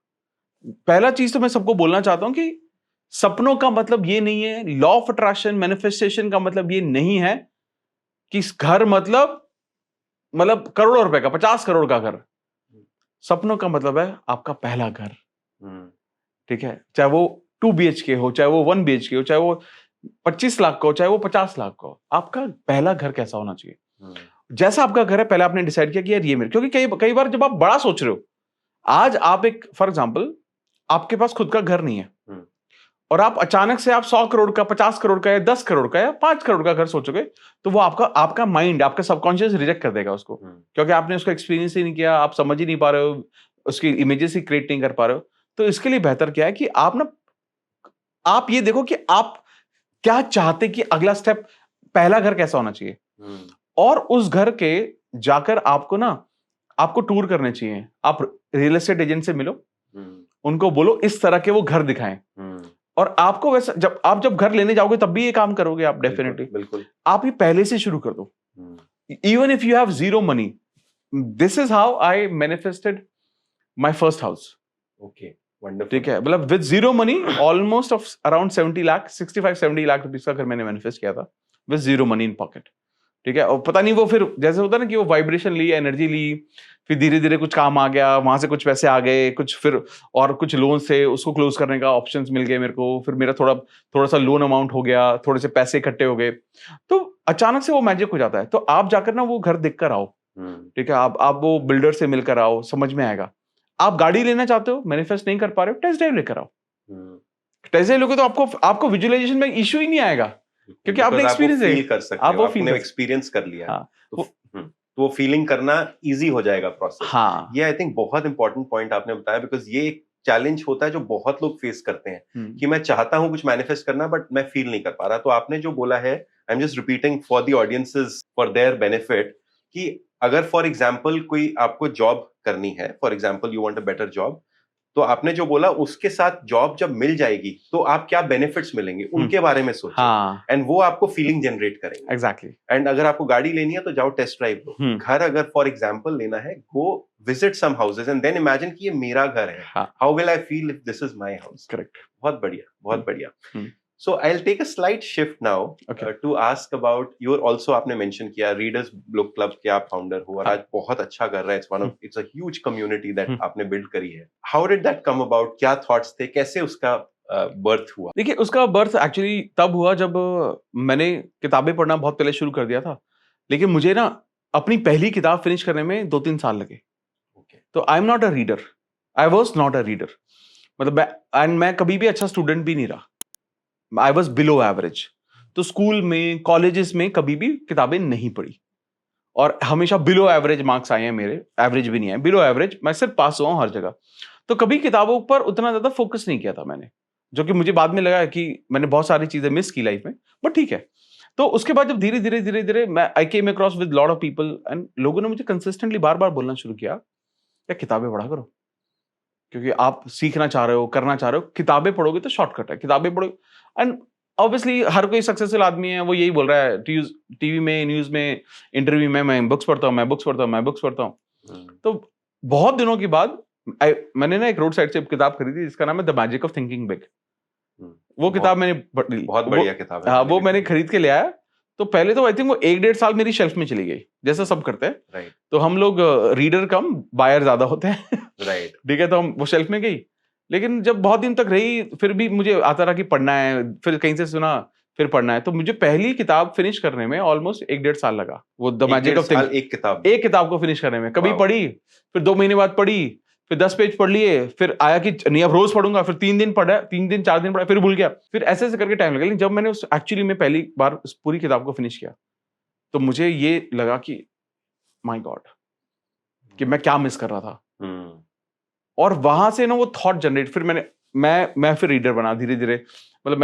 पहला चीज तो मैं सबको बोलना चाहता हूं कि सपनों का मतलब ये नहीं है, लॉ ऑफ अट्रैक्शन मैनिफेस्टेशन का मतलब ये नहीं है कि घर मतलब करोड़ों रुपए का, 50 करोड़ का घर। सपनों का मतलब है आपका पहला घर, ठीक है। चाहे वो 2 BHK हो, चाहे वो 1 BHK हो, चाहे वो 25 लाख का हो, चाहे वो 50 लाख का हो, आपका पहला घर कैसा होना चाहिए? जैसा आपका घर है, पहले आपने डिसाइड किया कि यार ये मेरे, क्योंकि कई बार जब आप बड़ा सोच रहे हो, आज आप एक, फॉर एग्जाम्पल, आपके पास खुद का घर नहीं है और आप अचानक से आप 100 करोड़ का, 50 करोड़ का या 10 करोड़ का या 5 करोड़ का घर सोचोगे, तो वो आपका माइंड, आपका सबकॉन्शियस रिजेक्ट कर देगा उसको, क्योंकि आपने उसको एक्सपीरियंस ही नहीं किया, आप समझ ही नहीं पा रहे हो, उसकी इमेजेस ही क्रिएट नहीं कर पा रहे हो। तो इसके लिए बेहतर क्या है कि आप ये देखो कि आप क्या चाहते कि अगला स्टेप, पहला घर कैसा होना चाहिए, और उस घर के जाकर आपको टूर करने चाहिए। आप रियल एस्टेट एजेंट से मिलो, उनको बोलो इस तरह के वो घर दिखाएं, और आपको वैसा जब घर लेने जाओगे तब भी ये काम करोगे आप डेफिनेटली। बिल्कुल। आप ये पहले से शुरू कर दो, even if you have zero money. This is how I manifested my first house. Okay, wonderful. ठीक है, मतलब with zero money almost of around 70 lakh 65-70 lakh rupees का घर मैंने मैनिफेस्ट किया था with zero money in pocket. ठीक है, और पता नहीं वो फिर जैसे होता है ना कि वो वाइब्रेशन ली, एनर्जी ली, फिर धीरे धीरे कुछ काम आ गया, वहां से कुछ पैसे आ गए, कुछ फिर और कुछ लोन से उसको क्लोज करने का ऑप्शंस मिल गए मेरे को, फिर मेरा थोड़ा सा लोन अमाउंट हो गया, थोड़े से पैसे इकट्ठे हो गए, तो अचानक से वो मैजिक हो जाता है। तो आप जाकर ना वो घर देख कर आओ। ठीक है, आप वो बिल्डर से मिलकर आओ, समझ में आएगा। आप गाड़ी लेना चाहते हो, मैनिफेस्ट नहीं कर पा रहे हो, टेस्ट ड्राइव लेकर आओ। टेस्ट ड्राइव लोगे तो आपको विजुअलाइजेशन में इश्यू ही नहीं आएगा, क्योंकि आपने एक्सपीरियंस फील कर सकते आप हो, वो आपने एक्सपीरियंस कर लिया। हाँ, तो वो फीलिंग करना इजी हो जाएगा प्रोसेस। हाँ, ये आई थिंक बहुत इंपॉर्टेंट पॉइंट आपने बताया, बिकॉज ये एक चैलेंज होता है जो बहुत लोग फेस करते हैं कि मैं चाहता हूं कुछ मैनिफेस्ट करना बट मैं फील नहीं कर पा रहा। तो आपने जो बोला है, I am just repeating for the audiences for their benefit, कि अगर फॉर एग्जांपल कोई आपको जॉब करनी है, for example you want a better job, तो आपने जो बोला उसके साथ जॉब जब मिल जाएगी तो आप क्या बेनिफिट्स मिलेंगे उनके बारे में सोचो। हाँ, एंड वो आपको फीलिंग जनरेट करेंगे। एग्जैक्टली। एंड अगर आपको गाड़ी लेनी है तो जाओ टेस्ट ड्राइव लो। घर अगर फॉर एग्जांपल लेना है, go visit some houses and then imagine कि ये मेरा घर है, how will I feel if this is my house. Correct, बहुत बढ़िया, बहुत बढ़िया। So I'll take a slight shift now to ask about your also आपने mention किया रीडर्स बुक क्लब के आप फाउंडर हो और आज बहुत अच्छा कर रहा है। It's a huge community that आपने बिल्ड करी है। How did that come about? क्या थॉट्स थे, कैसे उसका बर्थ हुआ? देखिए, उसका बर्थ एक्चुअली तब हुआ जब मैंने किताबें पढ़ना बहुत पहले शुरू कर दिया था, लेकिन मुझे ना अपनी पहली किताब फिनिश करने में 2-3 साल लगे। तो आई am not a reader, I was not a reader, मतलब मैं कभी भी अच्छा स्टूडेंट भी नहीं रहा। I was below average. तो स्कूल में, कॉलेजेस में कभी भी किताबें नहीं पढ़ी और हमेशा बिलो एवरेज मार्क्स आए हैं मेरे, एवरेज भी नहीं है, बिलो एवरेज। मैं सिर्फ पास हुआ हूं हर जगह। तो कभी किताबों पर उतना ज्यादा फोकस नहीं किया था मैंने, जो कि मुझे बाद में लगा कि मैंने बहुत सारी चीजें मिस की लाइफ में, बट ठीक है। तो उसके बाद जब धीरे धीरे मैं I came across with lot of people and लोगों ने मुझे कंसिस्टेंटली बार बार बोलना शुरू किया, क्या किताबें पढ़ा करो, क्योंकि आप सीखना चाह रहे हो, करना चाह रहे हो, किताबें पढ़ोगे तो शॉर्टकट है, किताबें पढ़ोगे। एंड ऑब्वियसली हर कोई सक्सेसफुल आदमी है वो यही बोल रहा है टीवी में, न्यूज में, इंटरव्यू में, मैं बुक्स पढ़ता हूँ, मैं बुक्स पढ़ता हूँ, मैं बुक्स पढ़ता हूँ। तो बहुत दिनों के बाद मैंने ना एक रोड साइड से किताब खरीदी जिसका नाम है the magic of thinking big. वो किताब मैंने बहुत बढ़िया किताब है। हाँ, वो मैंने खरीद के ले आया। तो पहले तो आई थिंक वो 1-1.5 साल मेरी शेल्फ में चली गई, जैसा सब करते हैं। राइट। तो हम लोग रीडर कम बायर ज्यादा होते हैं। राइट। ठीक है, तो हम वो शेल्फ में गई, लेकिन जब बहुत दिन तक रही फिर भी मुझे आता रहा कि पढ़ना है, फिर कहीं से सुना फिर पढ़ना है। तो मुझे पहली किताब फिनिश करने में ऑलमोस्ट 1-1.5 साल लगा। वो द मैजिक ऑफ थिंकिंग, एक किताब को फिनिश करने में। कभी पढ़ी, फिर 2 महीने बाद पढ़ी, फिर 10 पेज पढ़ लिए, फिर आया कि नहीं अब रोज पढ़ूंगा, फिर 3 दिन पढ़ा, 3 दिन 4 दिन पढ़ा, फिर भूल गया, फिर ऐसे ऐसे करके टाइम लगा। लेकिन जब मैंने उस एक्चुअली में पहली बार उस पूरी किताब को फिनिश किया तो मुझे ये लगा कि माय गॉड, कि मैं क्या मिस कर रहा था। और वहां से ना वो थॉट जनरेट, फिर मैं फिर रीडर बना धीरे धीरे। मतलब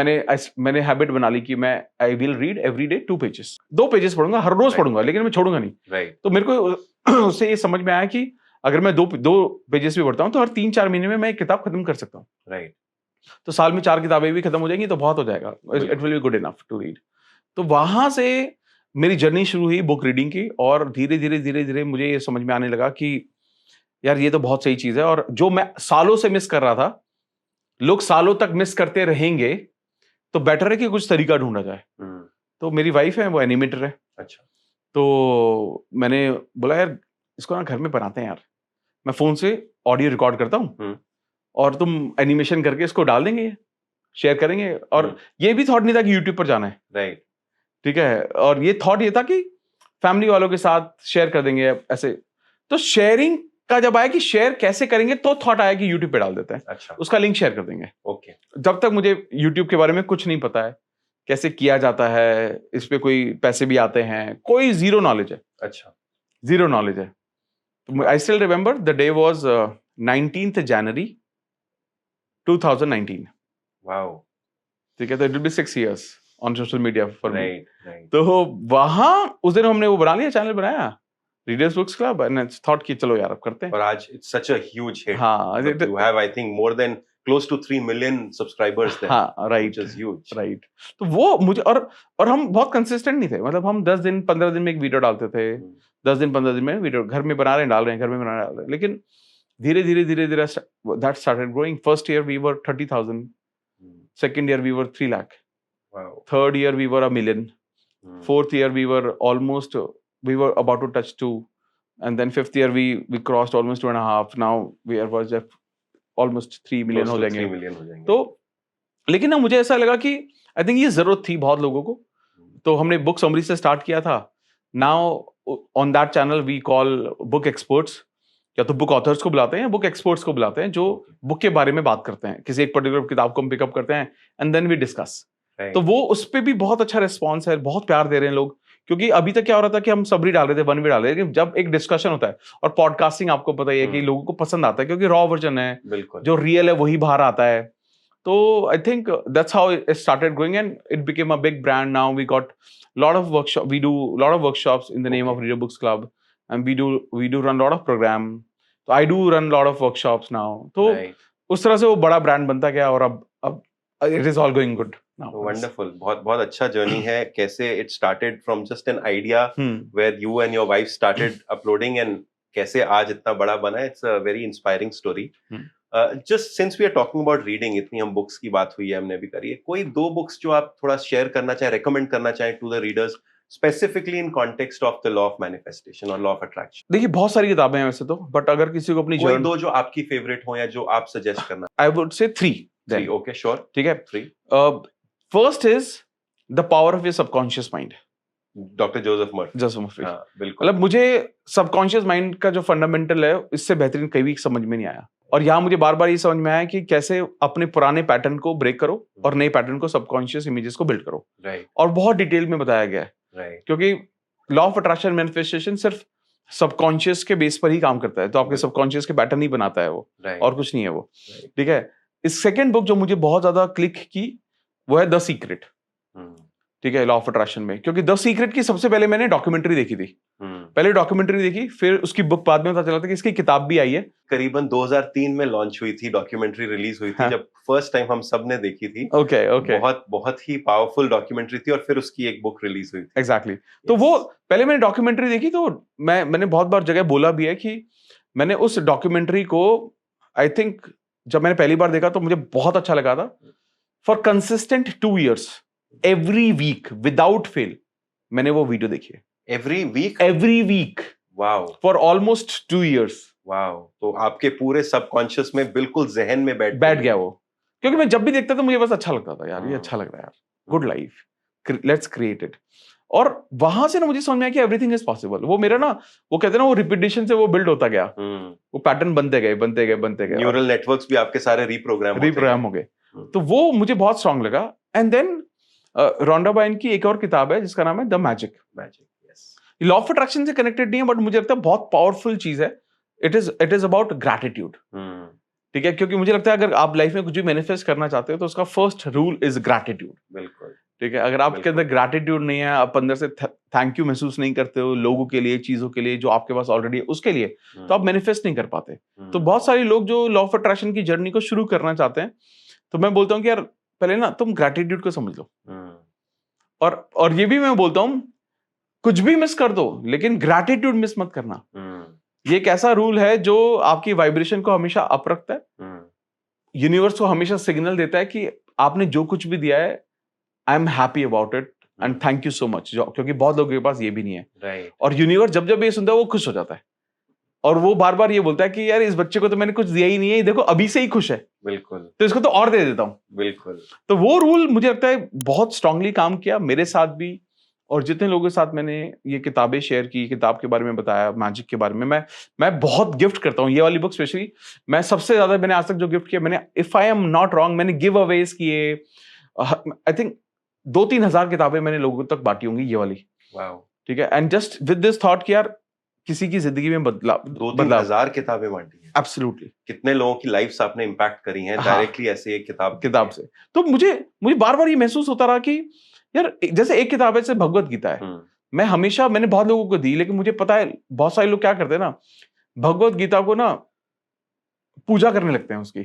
मैंने हैबिट बना ली कि मैं I will read every day 2 pages, 2 pages पढ़ूंगा, हर रोज पढ़ूंगा, लेकिन मैं छोड़ूंगा नहीं। राइट। तो मेरे को उससे ये समझ में आया कि अगर मैं 2 पेजेस भी पढ़ता हूँ तो हर 3-4 महीने में मैं एक किताब खत्म कर सकता हूँ। राइट। तो साल में 4 किताबें भी खत्म हो जाएंगी तो बहुत हो जाएगा, it will be good enough to read. तो वहां से मेरी जर्नी शुरू हुई बुक रीडिंग की, और धीरे धीरे मुझे ये समझ में आने लगा कि यार ये तो बहुत सही चीज है, और जो मैं सालों से मिस कर रहा था, लोग सालों तक मिस करते रहेंगे, तो बेटर है कि कुछ तरीका ढूंढा जाए। तो मेरी वाइफ है, वो एनिमेटर है। अच्छा। तो मैंने बोला यार इसको ना घर में बनाते हैं यार, मैं फोन से ऑडियो रिकॉर्ड करता हूँ और तुम एनिमेशन करके इसको डाल देंगे, शेयर करेंगे। और ये भी थॉट नहीं था कि यूट्यूब पर जाना है। राइट। ठीक है, और ये थॉट ये था कि फैमिली वालों के साथ शेयर कर देंगे ऐसे। तो शेयरिंग का जब आया कि शेयर कैसे करेंगे, तो थॉट आया कि यूट्यूब पे डाल देते हैं। अच्छा। उसका लिंक शेयर कर देंगे। ओके। जब तक मुझे यूट्यूब के बारे में कुछ नहीं पता है, कैसे किया जाता है, इस पे कोई पैसे भी आते हैं, कोई जीरो नॉलेज है। अच्छा। जीरो नॉलेज है। I still remember the day was 19th January 2019। Wow. ठीक है, तो it will B 6 years on social media for me. Right. तो वहां उस दिन हमने वो बना लिया, चैनल बनाया readers books club, and thought कि चलो यार अब करते हैं। और आज it's such a huge hit. हाँ, you have I think more than close to 3 million subscribers there, हाँ right which is huge. Right. तो वो मुझे और हम बहुत कंसिस्टेंट नहीं थे, मतलब हम 10 दिन 15 दिन में एक वीडियो डालते थे, 10 दिन 15 दिन में वीडियो, घर में बना रहे हैं डाल रहे हैं, घर में बना रहे हैं डाल रहे हैं, लेकिन धीरे धीरे that started growing. First year we were 30,000, second year we were 3 lakh, Wow. third year we were 1 million, fourth year we were about to touch 2, and then fifth year we crossed almost 2.5. Now we are just almost 3 million Close हो to 3 जाएंगे। million हो जाएंगे। तो लेकिन ना मुझे ऐसा लगा कि आई थिंक ये जरूरत थी बहुत लोगों को, तो हमने बुक समरी से स्टार्ट किया था। Now on that channel we call book experts, या तो बुक ऑथर्स को बुलाते हैं या बुक एक्सपर्ट्स को बुलाते हैं जो बुक के बारे में बात करते हैं, किसी एक पर्टिकुलर किताब को हम पिकअप करते हैं एंड देन वी डिस्कस। तो वो उस पे भी बहुत अच्छा रिस्पॉन्स है, बहुत प्यार दे रहे हैं लोग, क्योंकि अभी तक क्या हो रहा था कि हम सबरी डाल रहे थे, वन भी डाल रहे थे, लेकिन जब एक डिस्कशन होता है, और पॉडकास्टिंग आपको पता ही है कि लोगों को पसंद आता है क्योंकि रॉ वर्जन है, जो रियल है वही बाहर आता है। तो I think that's how it started growing and it became a big brand. Now we got lot of workshop, we do lot of workshops in the name of Reader Books Club, and we do run lot of program. So I do run lot of workshops now. तो उस तरह से वो बड़ा ब्रांड बनता गया, और अब it is all going good now. Wonderful. बहुत अच्छा जर्नी है। कैसे it started from just an idea where you and your wife started uploading, and कैसे आज इतना बड़ा बना है। It's a very inspiring story. Just since we are talking about reading, इतनी हम बुक्स की बात हुई है, हमने भी करी है, कोई 2 बुक्स जो आप थोड़ा शेयर करना चाहें, रेकमेंड करना चाहें to the readers, specifically in context of the law of manifestation और लॉ ऑफ अट्रैक्शन? देखिए बहुत सारी किताबें हैं वैसे तो, बट अगर किसी को अपनी कोई 2 जो आपकी फेवरेट हो या जो आप सजेस्ट करना। I would say 3। Okay sure, ठीक है। 3 first is the power of your subconscious mind, doctor Joseph Murphy. हाँ, बिल्कुल। मतलब मुझे सबकॉन्शियस माइंड का जो फंडामेंटल है, इससे बेहतरीन कभी समझ में नहीं आया, और यहाँ मुझे बार बार ये समझ में आया कि कैसे अपने पुराने पैटर्न को ब्रेक करो और नए पैटर्न को, सबकॉन्शियस इमेजेस को बिल्ड करो। और बहुत डिटेल में बताया गया है, क्योंकि लॉ ऑफ अट्रैक्शन मैनिफेस्टेशन सिर्फ सबकॉन्शियस के बेस पर ही काम करता है, तो आपके सबकॉन्शियस के पैटर्न ही बनाता है वो, और कुछ नहीं है वो। ठीक है। इस सेकेंड बुक जो मुझे बहुत ज्यादा क्लिक की वो है द सीक्रेट। ठीक है, लॉ ऑफ अट्रैक्शन में, क्योंकि द सीक्रेट की सबसे पहले मैंने डॉक्यूमेंट्री देखी थी। पहले डॉक्यूमेंट्री देखी, फिर उसकी बुक बाद में पता चला था कि इसकी किताब भी आई है। करीबन 2003 में लॉन्च हुई थी, डॉक्यूमेंट्री रिलीज हुई थी। हाँ। जब फर्स्ट टाइम हम सब ने देखी थी। ओके। बहुत ही पावरफुल डॉक्यूमेंट्री थी, और फिर उसकी एक बुक रिलीज हुई थी। एग्जैक्टली। तो वो पहले मैंने डॉक्यूमेंट्री देखी, तो मैंने बहुत बार जगह बोला भी है कि मैंने उस डॉक्यूमेंट्री को, आई थिंक जब मैंने पहली बार देखा तो मुझे बहुत अच्छा लगा था। For consistent 2 years every week without fail मैंने वो वीडियो देखी है। Every week wow, for almost 2 years। Wow, तो आपके पूरे सबकॉन्शियस में बिल्कुल जहन में बैठ गया वो, क्योंकि मैं जब भी देखता था मुझे बस अच्छा लगता था, यार ये अच्छा लग रहा है यार, good life, let's create it. और वहां से ना मुझे समझ में आया कि एवरीथिंग इज पॉसिबल। वो मेरा ना, वो कहते हैं ना, वो रिपीटिशन से वो बिल्ड होता गया, वो पैटर्न बनते गए। न्यूरल नेटवर्क्स भी आपके सारे रीप्रोग्राम हो गए। तो वो मुझे बहुत स्ट्रांग लगा। एंड देन रोंडा बायन की एक और किताब है जिसका नाम है the magic. Law of attraction से कनेक्टेड नहीं है, बट मुझे लगता है बहुत पावरफुल चीज है। It is about gratitude. ठीक है, क्योंकि मुझे लगता है अगर आप लाइफ में कुछ भी मैनिफेस्ट करना चाहते हो तो उसका फर्स्ट रूल इज ग्रैटिट्यूड। बिल्कुल। ठीक है, अगर आपके अंदर ग्रैटिट्यूड नहीं है, आप अंदर से थैंक यू महसूस नहीं करते हो लोगों के लिए, चीजों के लिए जो आपके पास ऑलरेडी है उसके लिए, तो आप मैनिफेस्ट नहीं कर पाते। तो बहुत सारे लोग जो लॉ ऑफ अट्रैक्शन की जर्नी को शुरू करना चाहते हैं, तो मैं बोलता हूँ कि यार पहले ना तुम ग्रैटिट्यूड को समझ लो, और ये भी मैं बोलता हूँ कुछ भी मिस कर दो लेकिन ग्रैटिट्यूड मिस मत करना। ये एक ऐसा रूल है जो आपकी वाइब्रेशन को हमेशा अप रखता है, यूनिवर्स को हमेशा सिग्नल देता है कि आपने जो कुछ भी दिया है, I am happy about it and thank you so much. क्योंकि बहुत लोगों के पास ये भी नहीं है। और यूनिवर्स जब जब ये सुनता है वो खुश हो जाता है, और वो बार बार ये बोलता है कि यार इस बच्चे को तो मैंने कुछ दिया ही नहीं है, देखो अभी से ही खुश है, बिल्कुल, तो इसको तो और दे देता हूं। बिल्कुल। तो वो रूल मुझे लगता है बहुत स्ट्रांगली काम किया मेरे साथ भी, और जितने लोगों के साथ मैंने ये किताबें शेयर की, किताब के बारे में बताया, मैजिक के बारे में, मैं बहुत गिफ्ट करता हूँ। ये वाली बुक स्पेशली मैं सबसे ज्यादा, मैंने आज तक जो गिफ्ट किया, मैंने, if I am not wrong, मैंने गिव अवेज किए, आई थिंक 2-3 हजार किताबें मैंने लोगों तक बांटी होंगी, ये वाली। ठीक है, and just with this thought कि यार किसी की जिंदगी में 2-3 हजार किताबें बांटी हैं। एब्सोल्युटली। कितने लोगों की लाइफ्स आपने इम्पैक्ट करी हैं डायरेक्टली ऐसे एक किताब से। तो मुझे बार बार ये महसूस होता रहा कि यार जैसे एक किताब है, जैसे भगवत गीता है, मैंने बहुत लोगों को दी, लेकिन मुझे पता है बहुत सारे लोग क्या करते हैं ना, भगवत गीता को ना पूजा करने लगते हैं उसकी,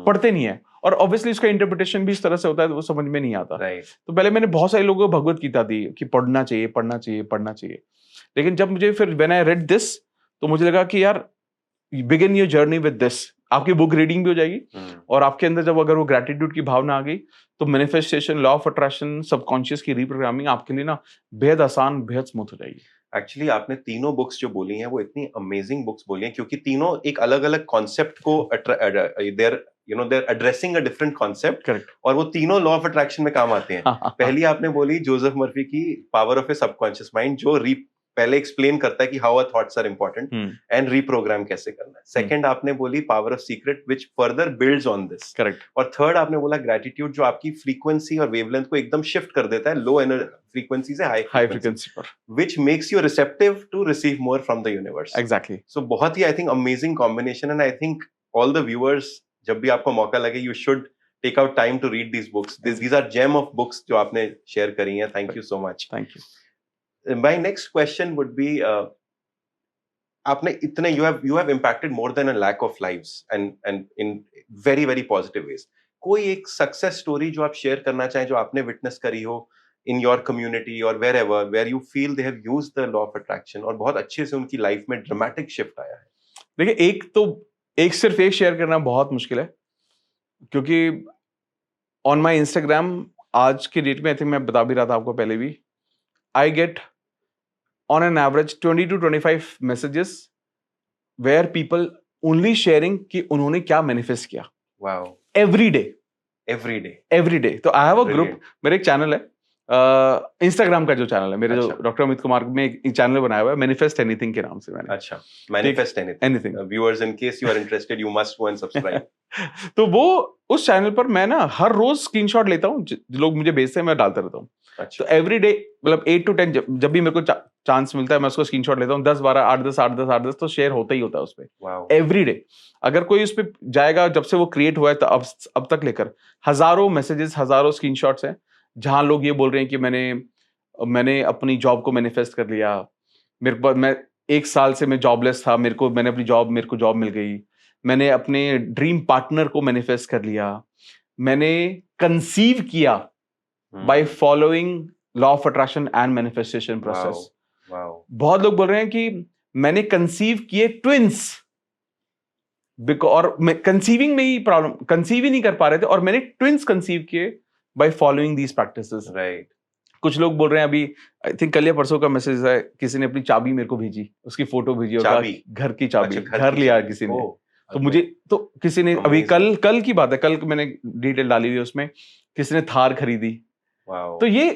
पढ़ते नहीं है, और ऑब्वियसली उसका इंटरप्रिटेशन भी इस तरह से होता है तो वो समझ में नहीं आता। राइट। तो पहले मैंने बहुत सारे लोगों को भगवत गीता दी कि पढ़ना चाहिए पढ़ना चाहिए पढ़ना चाहिए, लेकिन जब मुझे फिर व्हेन आई रेड दिस तो मुझे लगा कि यार begin your journey with this, आपकी बुक रीडिंग भी हो जाएगी और आपके अंदर जब अगर वो ग्रेटिट्यूड की भावना आ गई तो manifestation, law of attraction, subconscious की रीप्रोग्रामिंग आपके लिए ना बेहद आसान, बेहद स्मूथ हो जाएगी। एक्चुअली आपने तीनों बुक्स जो बोली हैं वो इतनी अमेजिंग बुक्स बोली हैं क्योंकि तीनों एक अलग अलग कॉन्सेप्ट को they're addressing a different concept, correct. और वो तीनों लॉ ऑफ अट्रैक्शन में काम आते हैं। पहली आपने बोली जोसेफ मर्फी की power of a subconscious mind, जो पहले एक्सप्लेन करता है कि how our thoughts are important and reprogram कैसे करना है। सेकंड आपने बोली power of secret which further builds on this. Correct. और थर्ड आपने बोला ग्रेटिट्यूड, जो आपकी फ्रीक्वेंसी और वेवलेंथ को एकदम शिफ्ट कर देता है लो फ्रीक्वेंसी से हाई फ्रीक्वेंसी पर, which makes you receptive to receive more from the universe. Exactly. So बहुत ही I think amazing combination, and I think all the viewers जब भी आपको मौका लगे you should take out time to read these books. These are gem of books जो आपने share करी हैं. Thank you so much. Thank you. My next question would be आपने इतने you have impacted more than a lakh of lives and in very very positive ways. कोई एक success story जो आप share करना चाहें जो आपने witness करी हो in your community or wherever where you feel they have used the law of attraction और बहुत अच्छे से उनकी लाइफ में dramatic shift आया है? देखिए सिर्फ एक शेयर करना बहुत मुश्किल है क्योंकि ऑन माई इंस्टाग्राम आज की डेट में आई थिंक मैं बता भी रहा था आपको पहले भी, I get on an average 20 to 25 messages where people only sharing कि उन्होंने क्या मैनिफेस्ट किया। Wow. Every day. तो आई हैव अ ग्रुप, मेरा एक चैनल है इंस्टाग्राम का जो चैनल है मेरे, जो डॉक्टर अमित कुमार में एक चैनल बनाया हुआ है मैनिफेस्ट एनीथिंग के नाम से मैंने। अच्छा, manifest anything. Viewers in case you are interested you must go and subscribe. तो वो उस चैनल पर मैं ना हर रोज स्क्रीनशॉट लेता हूँ, जो लोग मुझे भेजते हैं मैं डालता रहता हूँ। अच्छा। तो एवरी डे मतलब 8 to 10 जब भी मेरे को चांस मिलता है मैं उसको स्क्रीनशॉट लेता हूँ, 10 12 8 10 8 10 8 10 तो शेयर होता ही होता है उस पे एवरी डे। अगर कोई उस पे जाएगा, जब से वो क्रिएट हुआ है तो अब तक लेकर हजारों मैसेजेस, हजारों स्क्रीनशॉट्स हैं जहां लोग ये बोल रहे हैं कि मैंने अपनी जॉब को मैनिफेस्ट कर लिया, मैं 1 साल से मैं जॉबलेस था, मेरे को जॉब मिल गई, मैंने अपने ड्रीम पार्टनर को मैनिफेस्ट कर लिया, मैंने कंसीव किया by following law of attraction and manifestation process. बहुत लोग बोल रहे हैं कि मैंने कंसीव किए ट्विंस, और मैं कंसीविंग में ही प्रॉब्लम, कंसीव ही नहीं कर पा रहे थे और मैंने ट्विंस कंसीव किए by following these practices. Right. कुछ लोग बोल रहे हैं, अभी आई थिंक कल या परसों का मैसेज है, किसी ने अपनी चाबी मेरे को भेजी, उसकी फोटो भेजी होगा, घर की चाबी, घर लिया किसी ने। तो मुझे तो किसी ने अभी कल की बात है, कल मैंने डिटेल डाली हुई है उसमें, किसी ने थार खरीदी। तो ये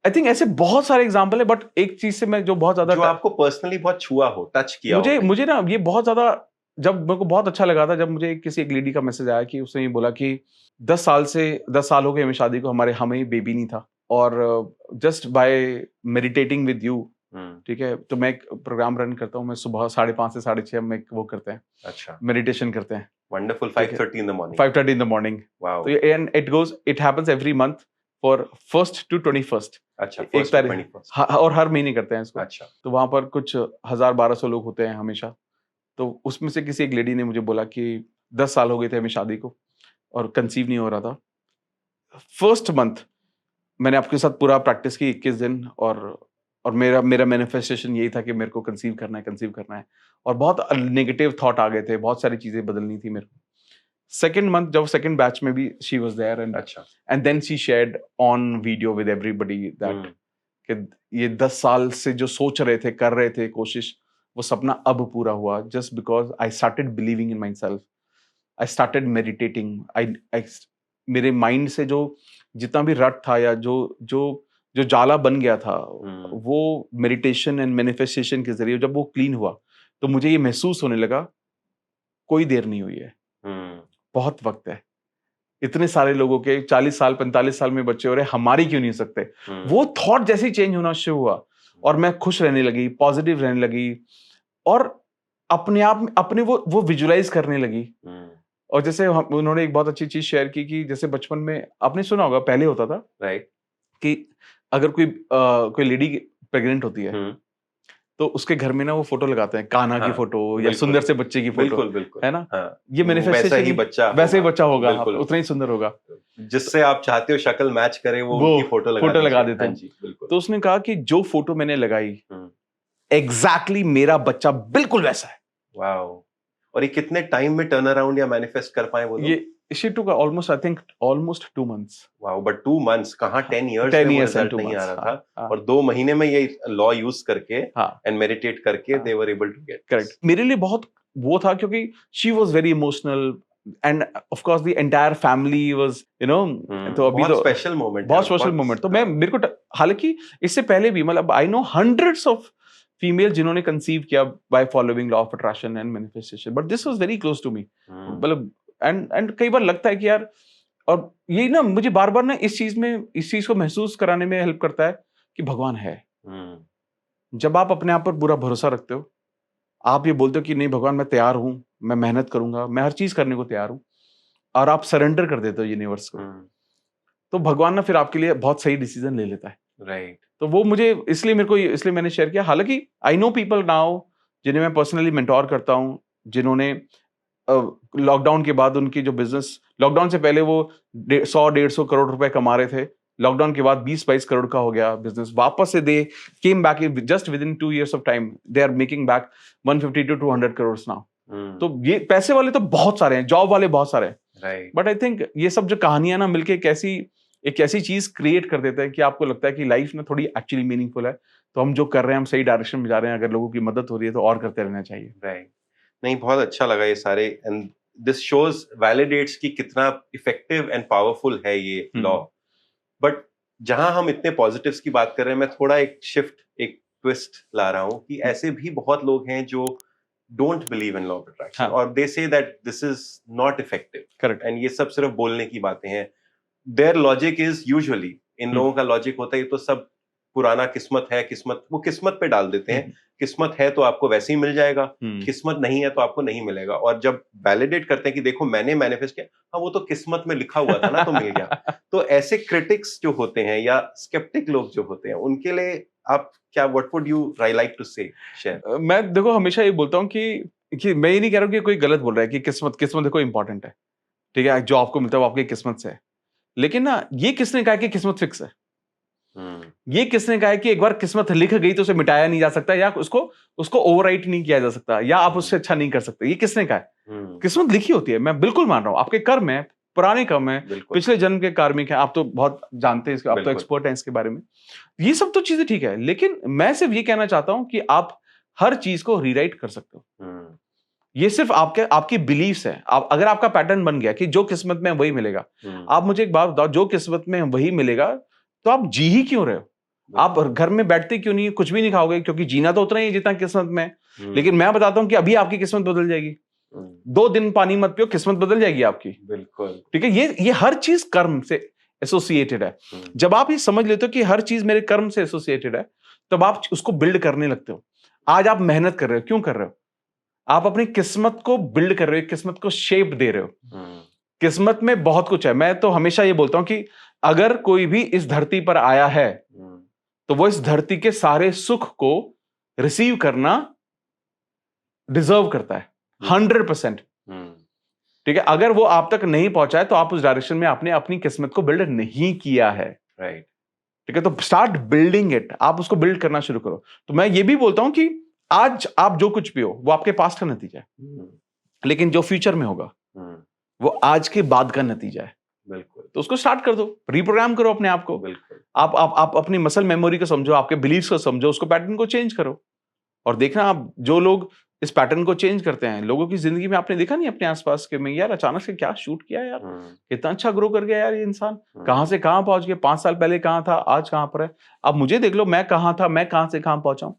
आई थिंक ऐसे बहुत सारे एग्जांपल है, बट एक चीज से मैं जो बहुत ज्यादा, जो आपको पर्सनली बहुत छुआ हो, टच किया मुझे ना ये बहुत ज्यादा, जब मेरे को बहुत अच्छा लगा था जब मुझे किसी एक लेडी का मैसेज आया कि उसने ये बोला कि 10 साल हो गए हमें शादी को, हमें बेबी नहीं था, और just by meditating with you, ठीक है, तो मैं एक प्रोग्राम रन करता हूँ, मैं सुबह 5:30 से 6:30 में वो करते हैं, अच्छा, मेडिटेशन करते हैं। Wonderful. 5:30 in the morning। 5:30 in the morning। Wow. तो and it happens every month for 1st to 21st। अच्छा, 1st to 21st। और हर महीने करते हैं इसको। अच्छा। तो वहां पर कुछ 1000-1200 लोग होते हैं हमेशा। तो उसमें से किसी एक लेडी ने मुझे बोला कि 10 साल हो गए थे हमें शादी को और कंसीव नहीं हो रहा था। फर्स्ट मंथ मैंने आपके साथ पूरा प्रैक्टिस की 21 दिन, और मेरा मैनिफेस्टेशन यही था कि मेरे को कंसीव करना है, और बहुत नेगेटिव थॉट आ गए थे, बहुत सारी चीजें बदलनी थी मेरे को। सेकेंड मंथ जब सेकेंड बैच में भी she was there, and then she shared on video with everybody that कि ये 10 साल से जो सोच रहे थे, कर रहे थे कोशिश, वो सपना अब पूरा हुआ, just because I started believing in my self, I started meditating. मेरे माइंड से जो जितना भी रट था या जो जाला बन गया था, वो मेडिटेशन एंड मैनिफेस्टेशन के जरिए जब वो क्लीन हुआ तो मुझे ये महसूस होने लगा कोई देर नहीं हुई है, बहुत वक्त है। इतने सारे लोगों के 40 साल 45 साल में बच्चे हो रहे, हमारी क्यों नहीं हो सकते? वो थॉट जैसे चेंज होना शुरू हुआ और मैं खुश रहने लगी, पॉजिटिव रहने लगी, और अपने आप अपने वो विजुलाइज करने लगी। और जैसे उन्होंने एक बहुत अच्छी चीज शेयर की कि जैसे बचपन में आपने सुना होगा, पहले होता था, राइट, कि अगर कोई लेडी प्रेग्नेंट होती है तो उसके घर में ना वो फोटो लगाते हैं, कान्हा की हाँ, फोटो या बिल्कुल, सुंदर से बच्चे की फोटो, बिल्कुल बिल्कुल है ना? हाँ, ये वैसा मैनिफेस्टेशन ही बच्चा वैसे ही बच्चा होगा, बिल्कुल उतना ही सुंदर होगा। जिससे आप चाहते हो शक्ल मैच करे वो वो उनकी फोटो लगा फोटो लगा दीजिए। देते हाँ हैं। जी बिल्कुल। तो उसने कहा कि जो फोटो मैंने लगाई हम्म, एग्जैक्टली मेरा बच्चा बिल्कुल वैसा है। वाओ। और ये कितने टाइम में टर्न अराउंड या मैनिफेस्ट कर पाए वो लोग? ये she took almost I think almost 2 months। Wow, but 2 months कहाँ 10 years 10 में वो years and रिजल्ट 2 नहीं आ months, रहा हाँ, था, हाँ, और 2 महीने में ये लॉ यूज करके हाँ, एंड मेडिटेट करके हाँ, they were able to get correct. मेरे लिए बहुत वो था क्योंकि she was very emotional and of course the entire family was you know, तो अभी बहुत तो स्पेशल मोमेंट बहुत स्पेशल मोमेंट। तो मैं मेरे को हालांकि इससे पहले भी मतलब I know hundreds of female जिन्होंने कंसीव किया by following law of attraction and manifestation, but this was very close to me. मतलब एंड कई बार लगता है कि यार, और ये ना मुझे बार बार ना इस चीज को महसूस कराने में हेल्प करता है कि भगवान है। जब आप अपने आप पर पूरा भरोसा रखते हो, आप ये बोलते हो कि नहीं भगवान मैं तैयार हूं, मैं मेहनत करूंगा, मैं हर चीज करने को तैयार हूं, और आप सरेंडर कर देते हो यूनिवर्स को, तो भगवान ना फिर आपके लिए बहुत सही डिसीजन ले लेता है। राइट। तो वो मुझे इसलिए मैंने शेयर किया। हालांकि आई नो पीपल नाउ जिन्हें मैं पर्सनली मेंटोर करता हूं, जिन्होंने लॉकडाउन के बाद उनकी जो बिजनेस, लॉकडाउन से पहले वो 100-150 करोड़ रुपए कमा रहे थे, लॉकडाउन के बाद 20-22 करोड़ का हो गया बिजनेस, वापस से they came back just within 2 years of time, they are making back 150 to 200 crore now. तो ये पैसे वाले तो बहुत सारे हैं, जॉब वाले बहुत सारे हैं, राइट। बट आई थिंक ये सब जो कहानियां ना मिलके एक ऐसी चीज क्रिएट कर देते हैं कि आपको लगता है कि लाइफ में थोड़ी एक्चुअली मीनिंगफुल है। तो हम जो कर रहे हैं, हम सही डायरेक्शन में जा रहे हैं, अगर लोगों की मदद हो रही है तो और करते रहना चाहिए। राइट। नहीं, बहुत अच्छा लगा ये सारे, एंड दिस शोज वैलिडेट्स कि कितना इफेक्टिव एंड पावरफुल है ये लॉ। बट जहां हम इतने पॉजिटिव्स की बात कर रहे हैं, मैं थोड़ा एक ट्विस्ट ला रहा हूं कि ऐसे भी बहुत लोग हैं जो don't believe in law of attraction, और they say that this is not effective. Correct. And ये सब सिर्फ बोलने की बातें हैं। देयर लॉजिक इज यूजुअली, इन लोगों का लॉजिक होता है ये तो सब पुराना किस्मत है, किस्मत, वो किस्मत पे डाल देते हैं। किस्मत है तो आपको वैसे ही मिल जाएगा, किस्मत नहीं है तो आपको नहीं मिलेगा। और जब वैलिडेट करते हैं कि देखो मैंने मैनिफेस्ट किया, हाँ वो तो किस्मत में लिखा हुआ था ना तो मिल गया। तो ऐसे क्रिटिक्स जो होते हैं या स्केप्टिक लोग जो होते हैं, उनके लिए आप क्या, what would you like to say share? मैं देखो हमेशा ये बोलता हूँ कि मैं ये नहीं कह रहा हूँ कि कोई गलत बोल रहा है कि किस्मत देखो इंपॉर्टेंट है, ठीक है, जो आपको मिलता है वो आपकी किस्मत से है। लेकिन ना ये किसने कहा कि किस्मत फिक्स है? ये किसने कहा है कि एक बार किस्मत लिख गई तो उसे मिटाया नहीं जा सकता, या उसको ओवरराइट नहीं किया जा सकता, या आप उससे अच्छा नहीं कर सकते? ये किसने कहा है? किस्मत लिखी होती है, मैं बिल्कुल मान रहा हूं। आपके कर्म है, पुराने कर्म है, पिछले जन्म के कार्मिक है, आप तो बहुत जानते हैं इसके, आप तो एक्सपर्ट हैं इसके बारे में। ये सब तो चीजें ठीक है, लेकिन मैं सिर्फ ये कहना चाहता हूं कि आप हर चीज को रीराइट कर सकते हो। ये सिर्फ आपकी बिलीफ्स है। अगर आपका पैटर्न बन गया कि जो किस्मत में वही मिलेगा, आप मुझे एक बात बताओ, जो किस्मत में वही मिलेगा तो आप जी ही क्यों रहे हो? आप घर में बैठते क्यों नहीं, कुछ भी नहीं खाओगे? क्योंकि जीना तो उतना ही जितना किस्मत में। लेकिन मैं बताता हूं कि अभी आपकी किस्मत बदल जाएगी। 2 दिन पानी मत पियो, किस्मत बदल जाएगी आपकी। बिल्कुल, ठीक है। ये हर चीज कर्म से एसोसिएटेड है। जब आप ये समझ लेते हो कि हर चीज मेरे कर्म से एसोसिएटेड है, तब आप उसको बिल्ड करने लगते हो। आज आप मेहनत कर रहे हो, क्यों कर रहे हो? आप अपनी किस्मत को बिल्ड कर रहे हो, किस्मत को शेप दे रहे हो। किस्मत में बहुत कुछ है। मैं तो हमेशा ये बोलता हूं कि अगर कोई भी इस धरती पर आया है तो वो इस धरती के सारे सुख को रिसीव करना डिजर्व करता है 100%। ठीक है। अगर वो आप तक नहीं पहुंचा है तो आप उस डायरेक्शन में आपने अपनी किस्मत को बिल्ड नहीं किया है। राइट। ठीक है। तो स्टार्ट बिल्डिंग इट, आप उसको बिल्ड करना शुरू करो। तो मैं ये भी बोलता हूं कि आज आप जो कुछ भी हो वो आपके पास्ट का नतीजा है, लेकिन जो फ्यूचर में होगा वो आज के बाद का नतीजा है। बिल्कुल। तो उसको स्टार्ट कर दो, रिप्रोग्राम करो अपने आप को। बिल्कुल। आप अपनी मसल मेमोरी को समझो, आपके बिलीव्स को समझो, उसको पैटर्न को चेंज करो। और देखना, आप जो लोग इस पैटर्न को चेंज करते हैं, लोगों की जिंदगी में आपने देखा नहीं अपने आसपास के में, यार अचानक से क्या शूट किया यार, कितना अच्छा ग्रो कर गया यार ये इंसान, कहां से कहां पहुंच गया, 5 साल पहले कहां था, आज कहां पर है। अब मुझे देख लो, मैं कहां था, मैं कहां से कहां पहुंचा हूं।